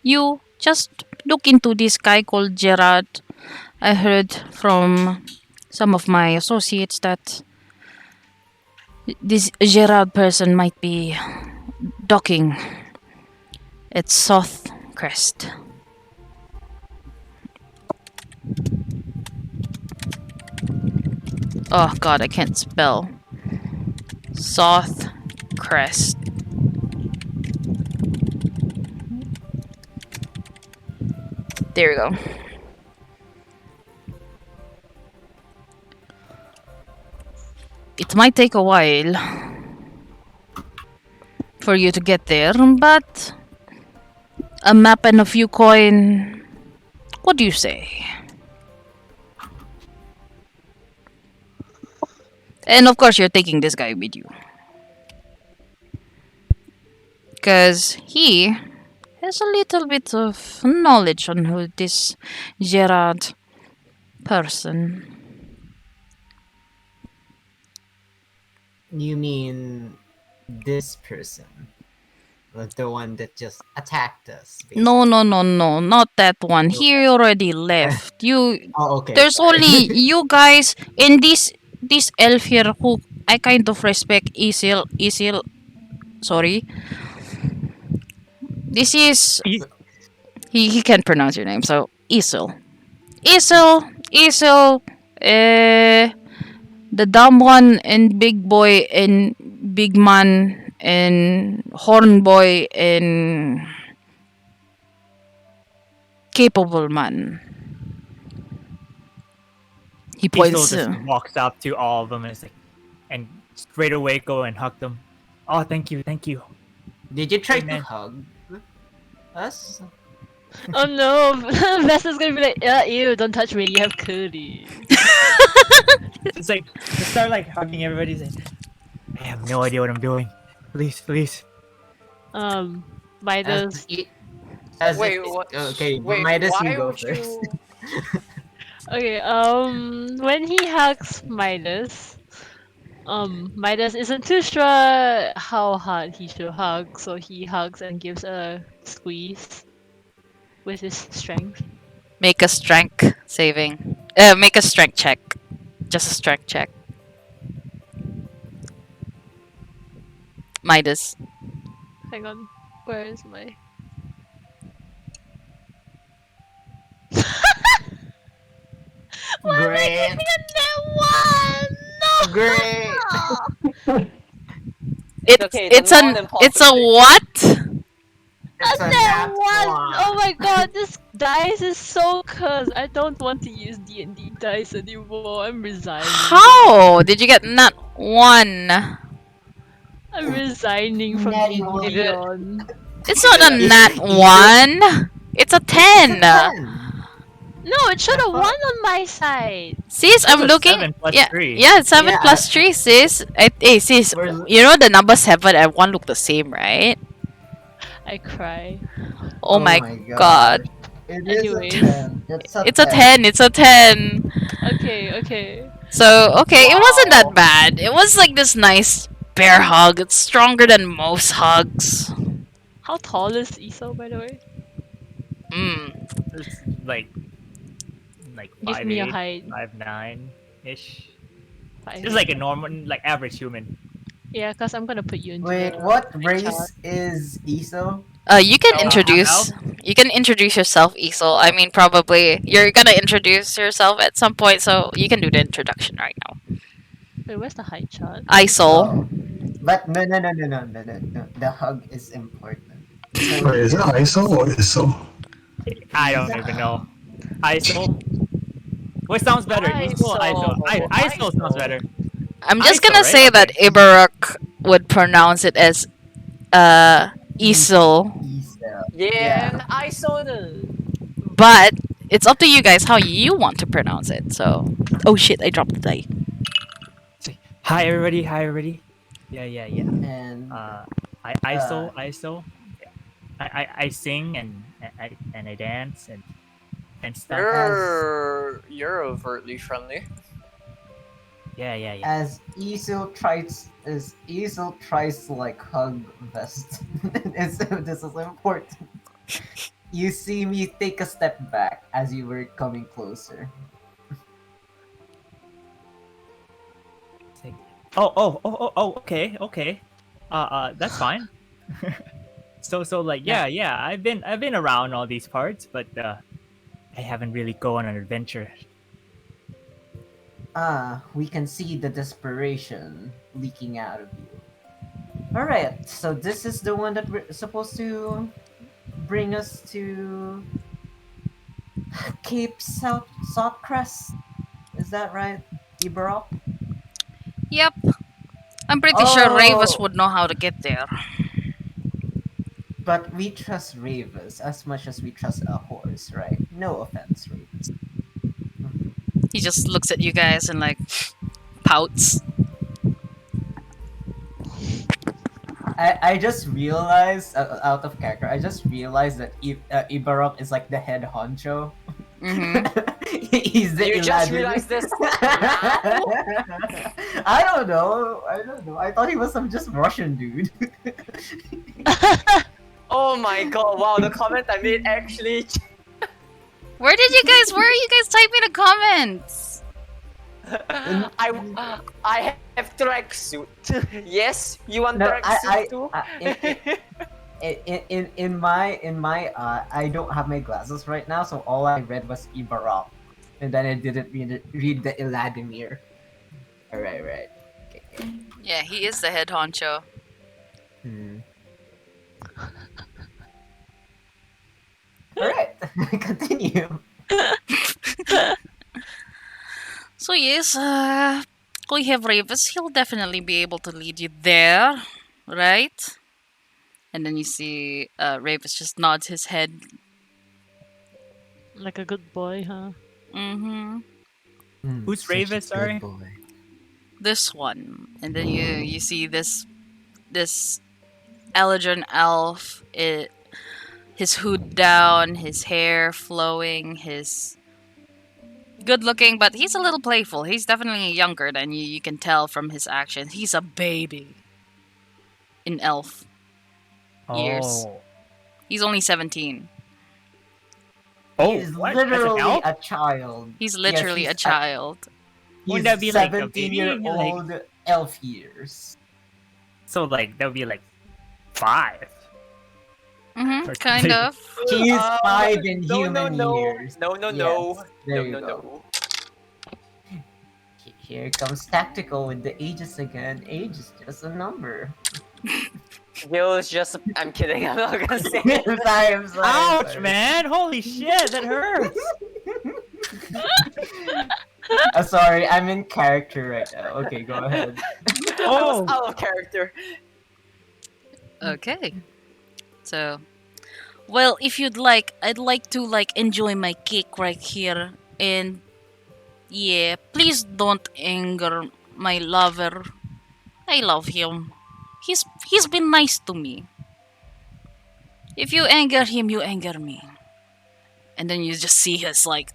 You just look into this guy called Gerard. I heard from some of my associates that this Gerard person might be docking at South Crest. Oh god, I can't spell. Soth Crest. There we go. It might take a while for you to get there, but a map and a few coin. What do you say? And of course, you're taking this guy with you. Because he has a little bit of knowledge on who this Gerard person. You mean this person? The one that just attacked us? No, not that one. He already left. Oh, okay. There's sorry. only you guys and this elf here who I kind of respect. Isil. Sorry. This is He- he can't pronounce your name, so Isil. Isil. The dumb one and big boy and big man and horn boy and capable man. He He still points. just walks up to all of them and is like, and straight away go and hug them. Oh, thank you. Did you try to Amen. hug us? Oh no, Vesta's gonna be like, ew, don't touch me, you have curly. It's like they start like hugging everybody. Saying, I have no idea what I'm doing. Please. Midas. Wait, If, what? okay, Wait, Midas, why you go would first. you? Okay, when he hugs Midas, Midas isn't too sure how hard he should hug, so he hugs and gives a squeeze with his strength. Make a strength saving. Make a strength check. Just a strength check. Midas. Hang on, where is my? Great. Great. Okay, the It's a non-impossible what? It's a That nat one! one. Oh my god, this dice is so cursed. I don't want to use D&D dice anymore. I'm resigning. How did you get nat one? I'm resigning from Natty D&D one. Beyond. It's not a Is nat it- one. It's a It's a 10. 10. No, it should have I won thought- on my side. Sis, I'm That's a looking. 7 plus yeah, 3. yeah, it's 7 Yeah, plus 3, sis. Hey, sis, We're- you know the number 7 and 1 look the same, right? I cry. Oh, my god. It is Anyways. a 10. It's a 10. It's a 10. Okay. So, okay, it wasn't Wow. that bad. It was like this nice bear hug. It's stronger than most hugs. How tall is Iso, by the way? It's like Give me a 5'8", height. 5'9" ish. Five. It's like a normal, like average human. Yeah, cause I'm gonna put you into Wait, the what big race chart. is ESO? You can Oh, introduce. You can introduce yourself, Isol. I mean, probably you're gonna introduce yourself at some point, so you can do the introduction right now. Wait, where's the height chart? Isol. Oh. But no. The hug is important. Wait, is it ISO or ISO? I don't even know. ISO. What sounds better? ISO. ISO sounds better. I'm just Isol, gonna right? say that Ibaruk would pronounce it as Isol, ESO. Yeah, and I saw the. but it's up to you guys how you want to pronounce it. So, oh shit, I dropped the die. Hi everybody. Yeah. And ISO. I sing and I dance and stuff. You're overtly friendly. Yeah. as ESO tries to like hug Vest. this is important. You see me take a step back as you were coming closer. Oh, okay. That's fine. So like yeah. I've been around all these parts, but I haven't really gone on an adventure. We can see the desperation leaking out of you. Alright, so this is the one that we're supposed to bring us to Cape Southcrest. Is that right, Ibarok? Yep. I'm pretty sure Ravis Oh, would know how to get there. but we trust Ravens as much as we trust a horse, right? No offense, Ravens. He just looks at you guys and like pouts. I just realized, out of character, I just realized that Ibarok is like the head honcho. Mm-hmm. He's the You just Aladdin. realized this now? I don't know. I don't know. I thought he was some just Russian dude. Oh my god! Wow, the comment I made actually. Where are you guys typing the comments? I have tracksuit. Yes, you want No, tracksuit too? in my I don't have my glasses right now, so all I read was Ibarok, and then I didn't read the Vladimir. Alright, right. Okay. Yeah, he is the head honcho. Alright, continue. So yes, we have Ravis. He'll definitely be able to lead you there, right? And then you see Ravis just nods his head. Like a good boy, huh? Mm-hmm. Who's Ravis, sorry? Boy. This one, and then you see this Aelion elf. His hood down, his hair flowing, his good looking, but he's a little playful. He's definitely younger than you. You can tell from his actions. He's a baby in elf years. Oh. He's only 17. Oh, He's what? As an literally elf? a child. He's literally a child. He's Wouldn't that be like a 17-year-old elf years. So like that would be like 5. Mm-hmm, Or kind something. of. He's 5 in no, human no, years. no, no, Yes, no, there no, you no, go. no. Here comes Tactical with the ages again. Age is just a number. Gil's just. I'm kidding. I'm not gonna say it. I'm sorry, Ouch, man! Holy shit, that hurts. Sorry, I'm in character right now. Okay, go ahead. I Oh. was out of character. Okay. So, well, if you'd like, I'd like to like enjoy my cake right here, and yeah, please don't anger my lover. I love him. He's been nice to me. If you anger him, you anger me. And then you just see his like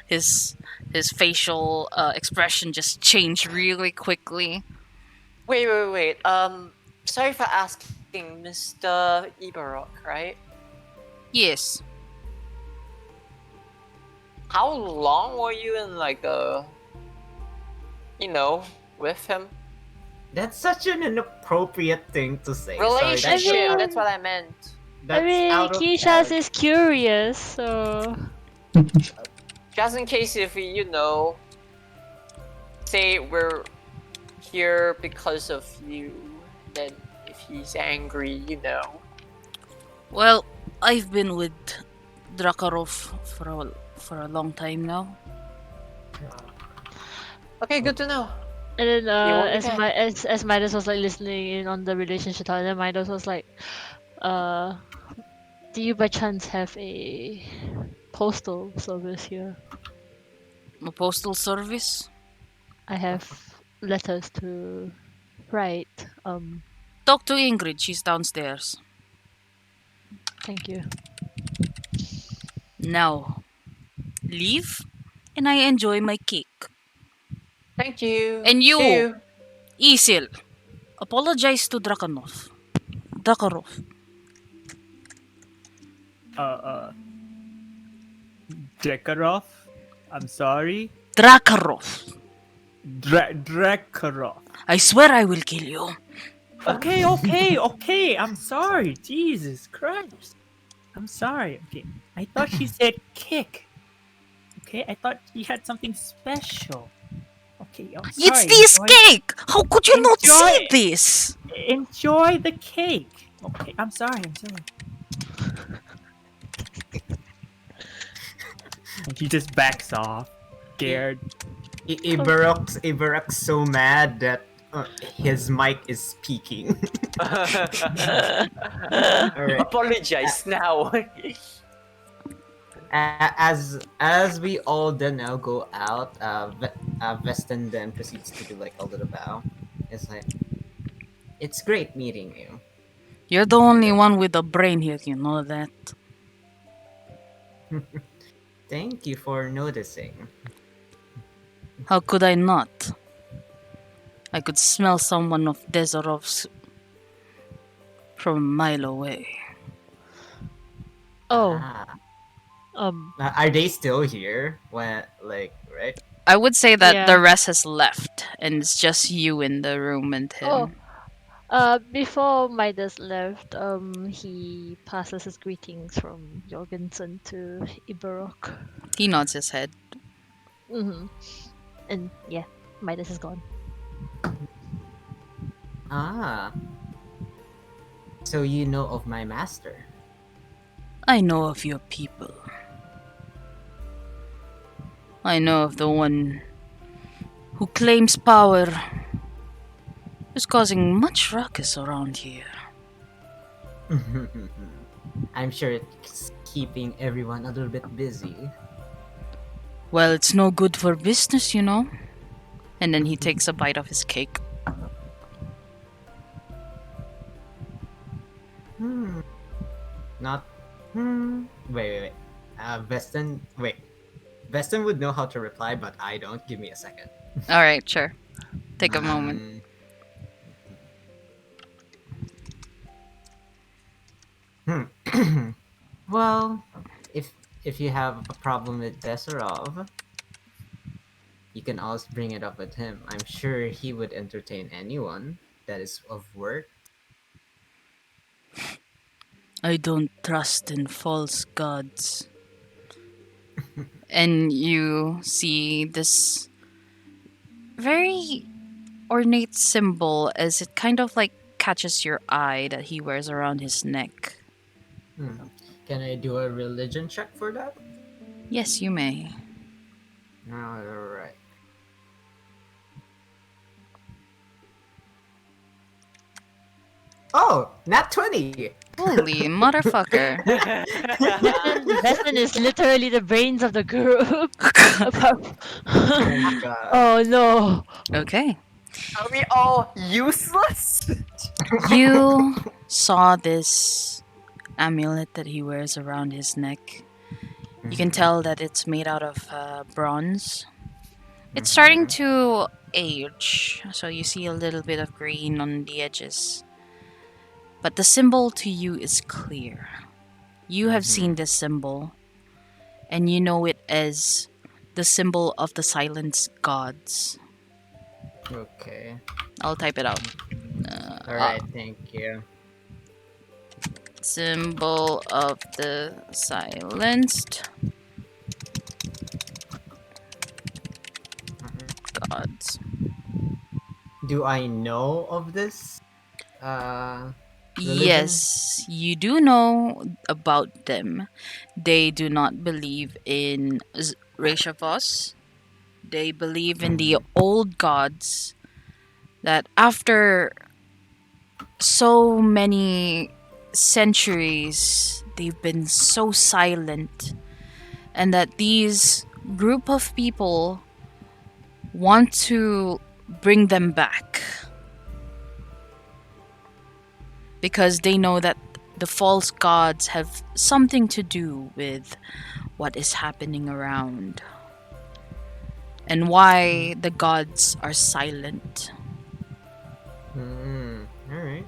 his facial expression just change really quickly. Wait. Sorry for asking, Mr. Ibarok, right? Yes. How long were you in like with him? That's such an inappropriate thing to say. Relationship. mean- That's what I meant. That's I mean, out of Kishas character. is curious, so Just in case if we, say we're here because of you, then if he's angry, Well, I've been with Drakarov for a long time now. Okay, good to know. and then won't be as bad. as Midas was like listening in on the relationship talk, and then Midas was like, do you by chance have a postal service here? A postal service. I have letters to write. Talk to Ingrid. She's downstairs. Thank you. Now, leave, and I enjoy my cake. Thank you. And you. See you. Isil, apologize to Drakarov. Drekarov? I'm sorry? Drakarov. Drekarov. I swear I will kill you. Okay. I'm sorry. Jesus Christ. I'm sorry. Okay. I thought she said kick. Okay, I thought she had something special. Okay, I'm It's sorry. this cake! How could you not see Enjoy- this? Enjoy the cake. Okay, I'm sorry. I'm sorry. And he just backs off, scared. Ibarok's so mad that his mic is speaking. Alright. Apologize now. As we all then now go out, Veston then proceeds to do like a little bow. It's like, it's great meeting you. You're the only one with a brain here, you know that. Thank you for noticing. How could I not? I could smell someone of Deserov's from a mile away. Oh, Ah. um, Are they still here? When, like, right? I would say that Yeah. the rest has left, and it's just you in the room and oh, him. before Midas left, he passes his greetings from Jorgensen to Ibarok. He nods his head. Mm-hmm. And yeah, Midas is gone. Ah. So you know of my master. I know of your people. I know of the one who claims power, who's causing much ruckus around here. I'm sure it's keeping everyone a little bit busy. Well, it's no good for business, you know. And then he takes a bite of his cake. Not. Wait. Veston would know how to reply, but I don't. Give me a second. Alright, sure. Take a moment. Well, if you have a problem with Deserov, you can always bring it up with him. I'm sure he would entertain anyone that is of work. I don't trust in false gods. And you see this very ornate symbol as it kind of like catches your eye that he wears around his neck. Can I do a religion check for that? Yes, you may. Alright. Oh, nat 20! Holy motherfucker. Veston is literally the brains of the group. Oh my god. Oh no. Okay. Are we all useless? You saw this amulet that he wears around his neck. You can tell that it's made out of bronze. It's starting to age, so you see a little bit of green on the edges. But the symbol to you is clear. You have seen this symbol, and you know it as the symbol of the silenced gods. Okay. I'll type it out. Alright, thank you. Symbol of the silenced gods. Do I know of this? Religion? Yes, you do know about them. They do not believe in Reshavos. They believe in the old gods that after so many centuries they've been so silent, and that these group of people want to bring them back because they know that the false gods have something to do with what is happening around and why the gods are silent. Alright.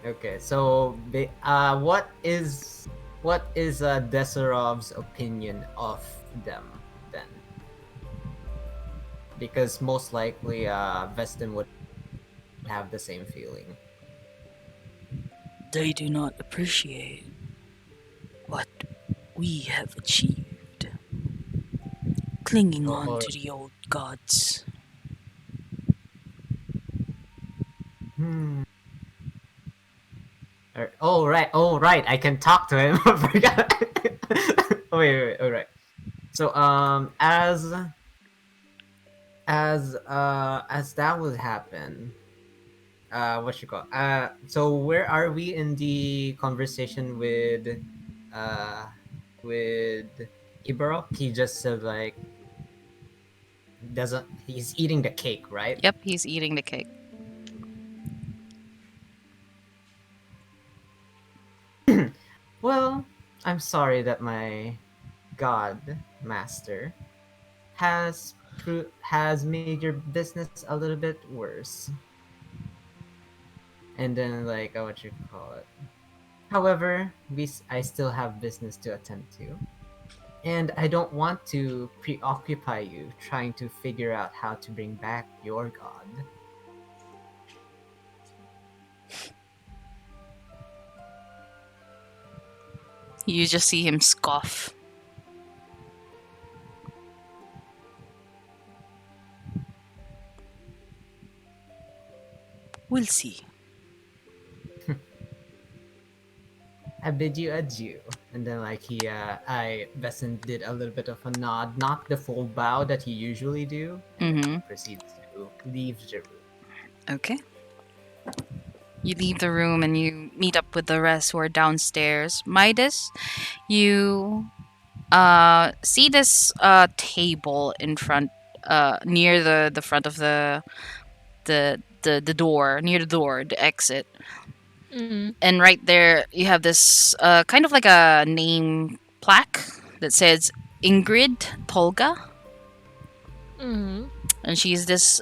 Okay, so what is Deserov's opinion of them then? Because most likely Veston would have the same feeling. They do not appreciate what we have achieved, clinging on to the old gods. Hmm. Oh right, oh right. I can talk to him. I forgot. Oh, wait. All right. So as that would happen, what you call so where are we in the conversation uh with Ibero? He just said like doesn't he's eating the cake, right? Yep, he's eating the cake. Well, I'm sorry that my god master has made your business a little bit worse. And then like what you call it. However, I still have business to attend to. And I don't want to preoccupy you trying to figure out how to bring back your god. You just see him scoff. We'll see. I bid you adieu. And then like Besson did a little bit of a nod, not the full bow that he usually do. Mm-hmm. Proceeds to leave the room. Okay. You leave the room and you meet up with the rest who are downstairs. Midas, you see this table in front near the front of the door, near the door, the exit. Mm. And right there you have this kind of like a name plaque that says Ingrid Tolga. Mm. And she's this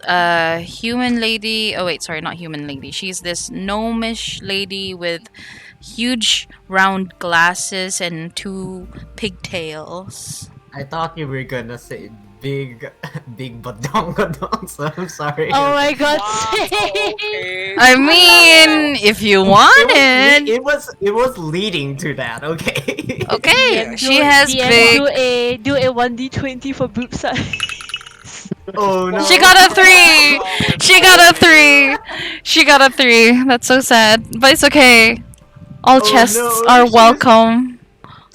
human lady. Oh wait, sorry, not human lady. She's this gnomish lady with huge round glasses and 2 pigtails. I thought you were gonna say big big badong, so I'm sorry. Oh my god, Wow, same. okay. I mean, if you wanted. It was leading to that, okay? Okay, DM, she has big. do a 1d20 for boob size. Oh no. She got a 3. wrong with She all got a of 3. She got a 3. That's so sad, but it's okay. All Oh, chests no, are she's- welcome.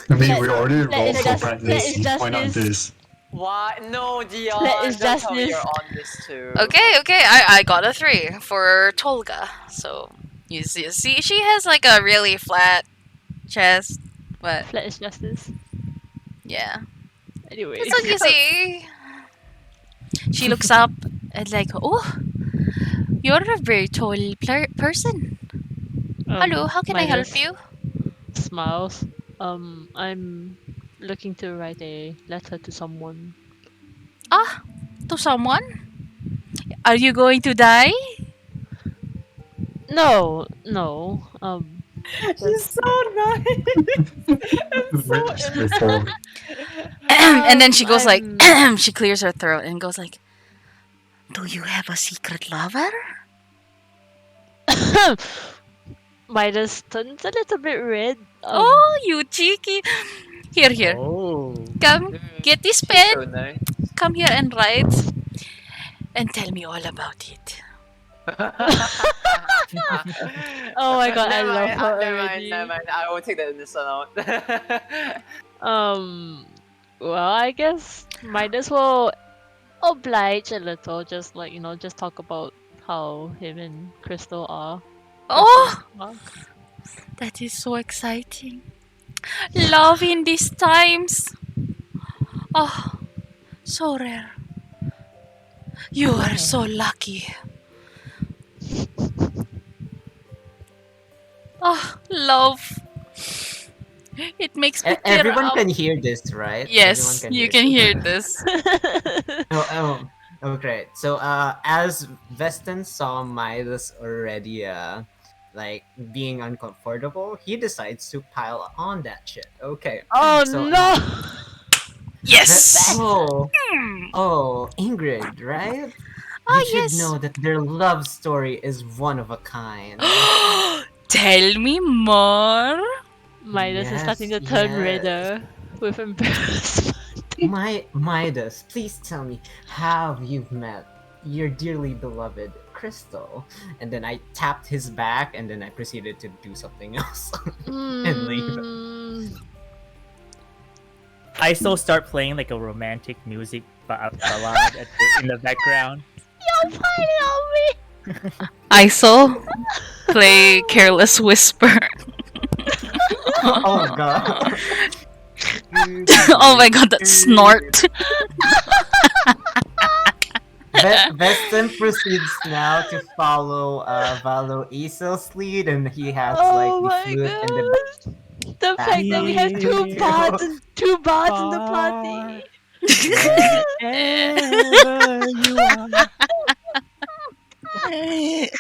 I mean, Let- we already let rolled is for just- practice. let is You just point out this- this. Why? No, Dion. Let is Don't tell me justice. you're on this too. Okay, I got a 3 for Tolga. So you see, she has like a really flat chest, but Flat is justice. yeah. Anyway. That's what you see. She looks up and like, oh, you're a very tall person. Hello, how can I help Midas you? Smiles. I'm looking to write a letter to someone. Ah, to someone? Are you going to die? No. She's so nice. Straightforward. And then she goes like, I'm- she clears her throat and goes like, do you have a secret lover? Midas turns a little bit red. Oh, you cheeky. Here. Oh. Come, get this She's pen. so nice. Come here and write. And tell me all about it. Oh my god, I Never love mind, her never already. mind. I will take that in this one out. Well, I guess Midas will oblige a little, just like, just talk about how him and Crystal are. Oh, Mark. that is so exciting. Love in these times. Oh, so rare. You are so lucky. Oh, love. It makes me tear Everyone up. can hear this, right? Yes, Everyone you can hear this. Oh, great. So, as Veston saw Midas already, like being uncomfortable, he decides to pile on that shit. Okay. Oh So, no! Yes. Oh, Ingrid, right? Ah, You should yes. know that their love story is one of a kind. Tell me more. Midas is starting to Yes, turn yes. redder with embarrassment. Midas, please tell me how you've met your dearly beloved crystal. And then I tapped his back, and then I proceeded to do something else and leave. Mm, I still start playing like a romantic music ballad in the background. you're fighting on me. ISO, play Careless Whisper. Oh god. Oh my god, that snort. Veston proceeds now to follow Valo Aesil's lead, and he has like Oh the my flute and the god. The fact that we have two Yeah. bards and two bards in the party. Wherever you are,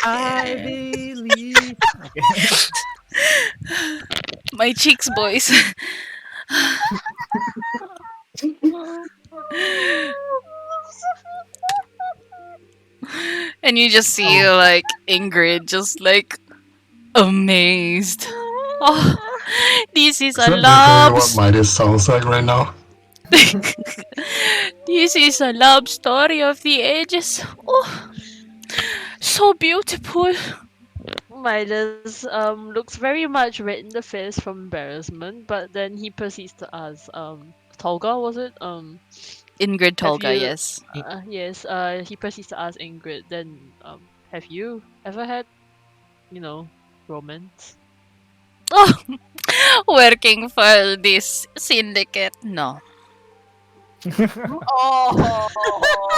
I believe. My cheeks, boys. And you just see like Ingrid just like amazed. Oh, this is a Isn't that love. literally what Midas sounds like right now? This is a love story of the ages. Oh, so beautiful. Midas looks very much red in the face from embarrassment, but then he proceeds to ask Tolga, was it? Ingrid Have Tolga, you- yes. Yes, he proceeds to ask Ingrid, then have you ever had, romance? Oh, working for this syndicate. No.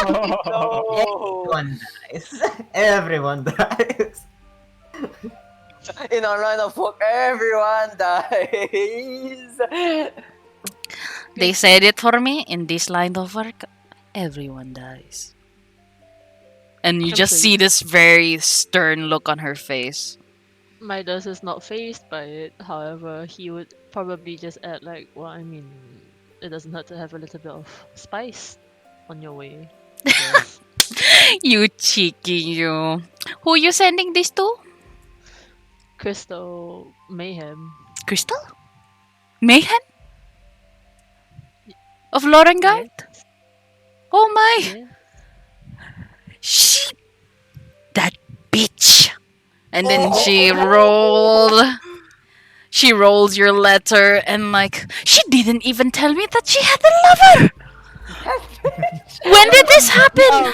Oh everyone dies. Everyone dies. no! In our line of work, everyone dies. They said it for me. In this line of work, everyone dies. And you just see this very stern look on her face. Midas is not phased by it. However, he would probably just add like, well, I mean, it doesn't hurt to have a little bit of spice on your way. I guess. You cheeky you. Who you sending this to? Crystal Mayhem. Crystal? Mayhem? Of Lorengard? Oh my! Yeah. She... That bitch! And then she rolled... She rolls your letter and like... She didn't even tell me that she had a lover! When did this happen?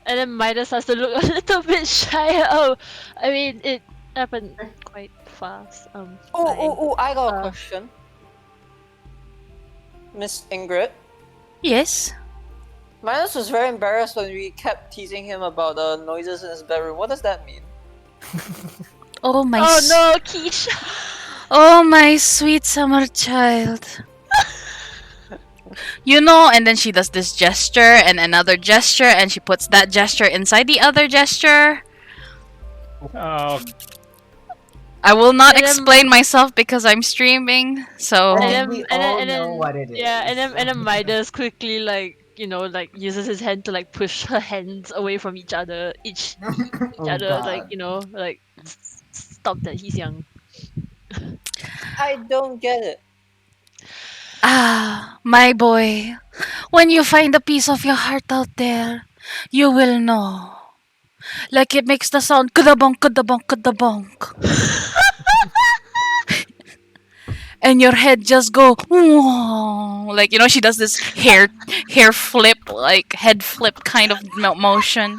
And then Midas has to look a little bit shy. Oh, I mean, it happened quite fast. I got a Uh, question. Miss Ingrid, Yes? Midas was very embarrassed when we kept teasing him about the noises in his bedroom. What does that mean? Oh my... Oh no, Keisha! Oh my sweet summer child. You know, and then she does this gesture and another gesture, and she puts that gesture inside the other gesture. Oh, I will not And then- explain myself because I'm streaming. So And And then- we and then- all and know then- what it is. Yeah, and then Midas quickly uses his hand to push her hands away from each other, each Oh, other, God. stop that he's young. I don't get it. ah, my boy, when you find a piece of your heart out there, you will know. Like it makes the sound kadabonk kadabonk kadabonk. And your head just go "Whoa." Like she does this hair flip, like head flip kind of motion,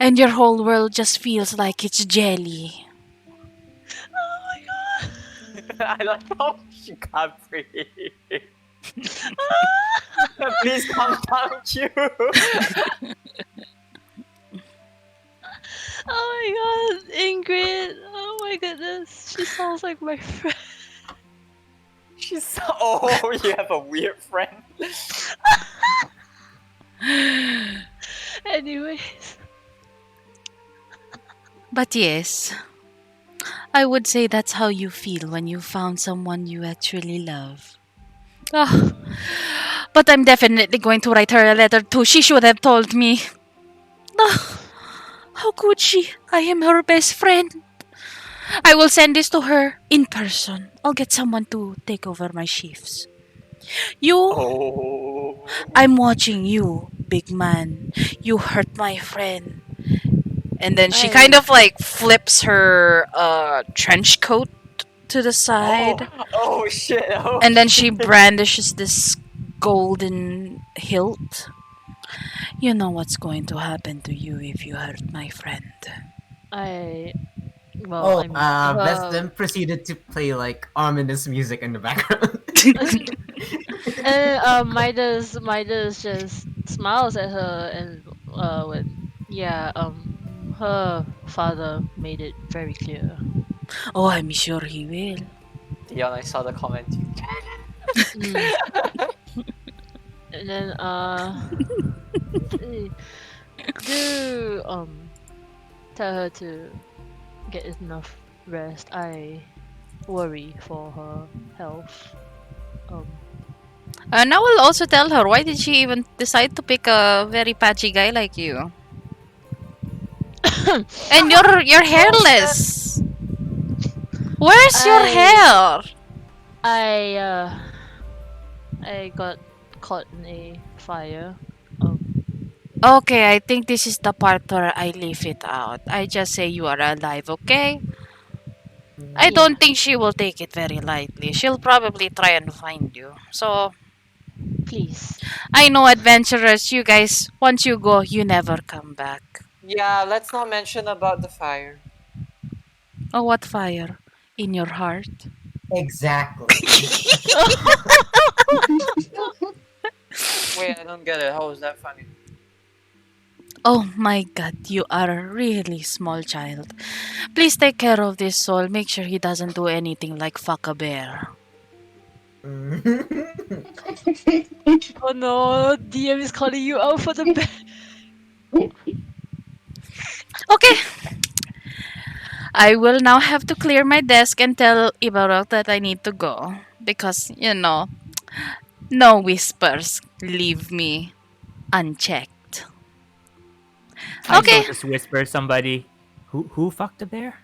and your whole world just feels like it's jelly. I like how she can't breathe. Please calm down, Q. Oh my god, Ingrid! Oh my goodness, she sounds like my friend. She's so... Oh, you have a weird friend. Anyways, But yes, I would say that's how you feel when you found someone you actually love. Ah, but I'm definitely going to write her a letter too. She should have told me. Ah, how could she? I am her best friend. I will send this to her in person. I'll get someone to take over my shifts. You, Oh. I'm watching you, big man. You hurt my friend. And then she I kind of like flips her trench coat to the side. Oh shit! Oh And then shit. she brandishes this golden hilt. You know what's going to happen to you if you hurt my friend. I well, Oh, I mean, Veston proceeded to play like ominous music in the background. and Midas just smiles at her and when yeah, her father made it very clear. Oh, I'm sure he will. Dion, I saw the comment. Mm. And then do tell her to get enough rest. I worry for her health. Um, And I will also tell her, why did she even decide to pick a very patchy guy like you? And you're hairless. Where's your I hair? I I got caught in a fire. Okay, I think this is the part where I leave it out. I just say you are alive, okay? I Yeah, don't think she will take it very lightly. She'll probably try and find you. So, please. I know adventurers, you guys, once you go, you never come back. Yeah, let's not mention about the fire. Oh, what fire? In your heart? Exactly. Wait, I don't get it. How is that funny? Oh my god, you are a really small child. Please take care of this soul. Make sure he doesn't do anything like fuck a bear. Oh no, DM is calling you out for the bed. Okay, I will now have to clear my desk and tell Ibarok that I need to go. Because, no whispers leave me unchecked. I go Okay, just whisper somebody. Who fucked a bear?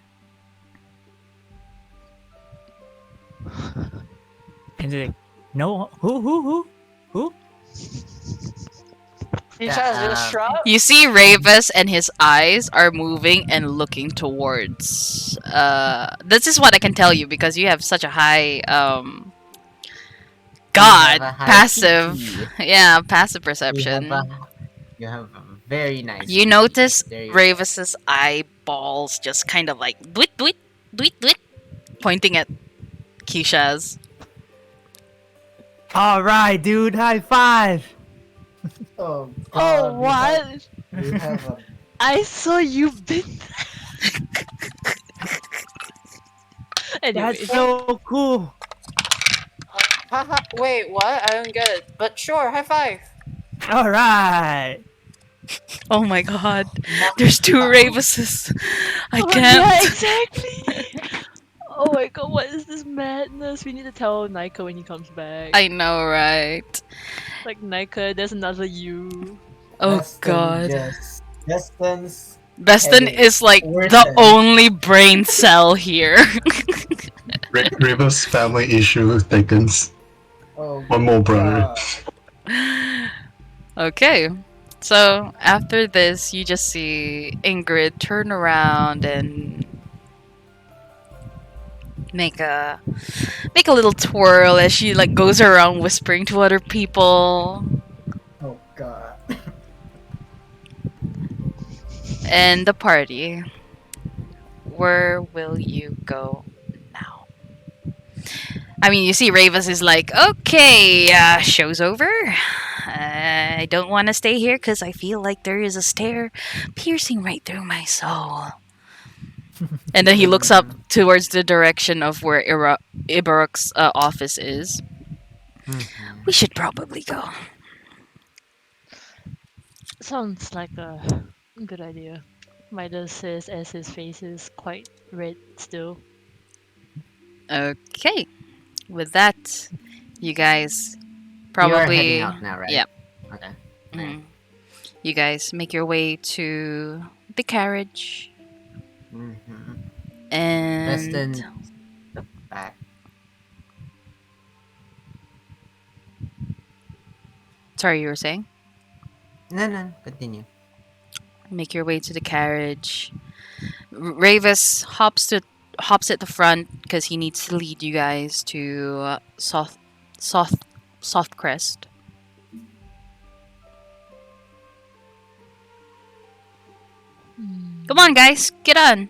And they're like, no, who? He just Uh, shrug. you see Ravis and his eyes are moving and looking towards. This is what I can tell you because you have such a high you have God a high passive, PP. yeah, passive You have perception. a very nice You PP. notice There you go. Ravis's eyeballs just kind of like dwit dwit dwit dwit, pointing at Keisha's. All right, dude, high five. Oh Oh god, what? we have a I saw you been. Anyway, That's so cool. Haha. Wait, what? I don't get it. But sure, high five. All right. Oh my God, there's two Ravises. I oh yeah, can't. exactly. Oh my god, what is this madness? We need to tell Nika when he comes back. I know, right? Like Nika, there's another you. Oh Weston God. just Weston's Beston headache is like the worsened. only brain cell here. Riva's family issue thickens. Oh One more brother. god. Okay. So after this, you just see Ingrid turn around and make a little twirl as she like goes around whispering to other people. Oh god. And the party. Where will you go now? I mean, you see Ravis is like, okay, show's over. I don't want to stay here because I feel like there is a stare piercing right through my soul. And then he looks up towards the direction of where Ibarok's office is. We should probably go. Sounds like a good idea. Midas says as his face is quite red still. Okay. With that, you guys You are heading probably. out now, right? Yep. Okay. Mm. You guys make your way to the carriage. Mm-hmm. And. Weston, step back. Sorry, you were saying? No, continue. Make your way to the carriage. Ravis hops at the front because he needs to lead you guys to Soft Soft Crest. Come on, guys, get on.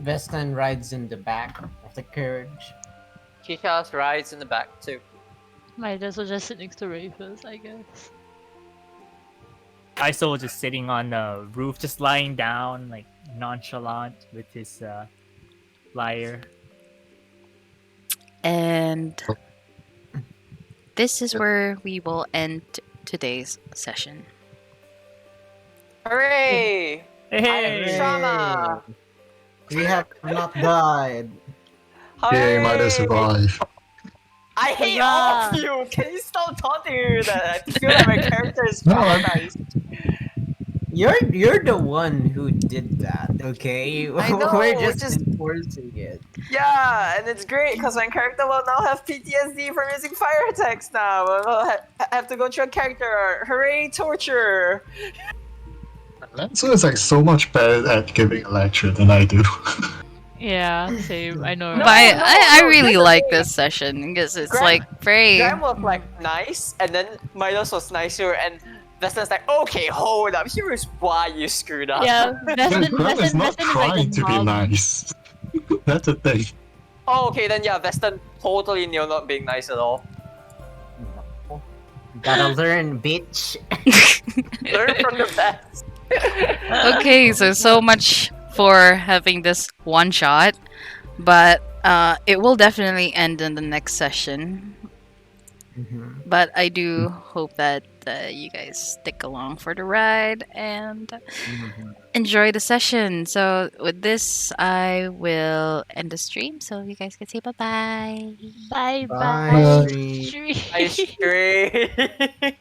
Vestan rides in the back of the carriage. Kisha's rides in the back too. Midas will just sit next to Rufus, I guess. Iso was just sitting on the roof, just lying down, like nonchalant with his lyre. And this is where we will end today's session. Hooray! Hey! Trauma! We have not died. Yay, might have Hooray! survived. I hate all of you! Can you stop taunting me with that? I feel like my character is No, I'm- traumatized. You're the one who did that, okay? I know, We're just just- enforcing it. Yeah, and it's great because my character will now have PTSD from using fire attacks now. We'll have to go through a character arc. Hooray, torture! Lancer is like so much better at giving a lecture than I do. Yeah, same. I know. But right? I no, really that's the like thing. this session because it's Graham- like very. Graham was like nice, and then Milos was nicer, and Veston's like, okay, hold up, here's why you screwed up. Yeah, Veston, Graham is Veston, not Veston is like trying the to be mom. nice. That's the thing. Oh, okay, then yeah, Veston totally knew not being nice at all. Gotta learn, bitch. Learn from the best. Okay, so much for having this one shot, but it will definitely end in the next session. Mhm. But I do hope that you guys stick along for the ride and Mhm. enjoy the session. So with this, I will end the stream. So you guys can say bye bye. Bye Bye, bye. Sri. I straight.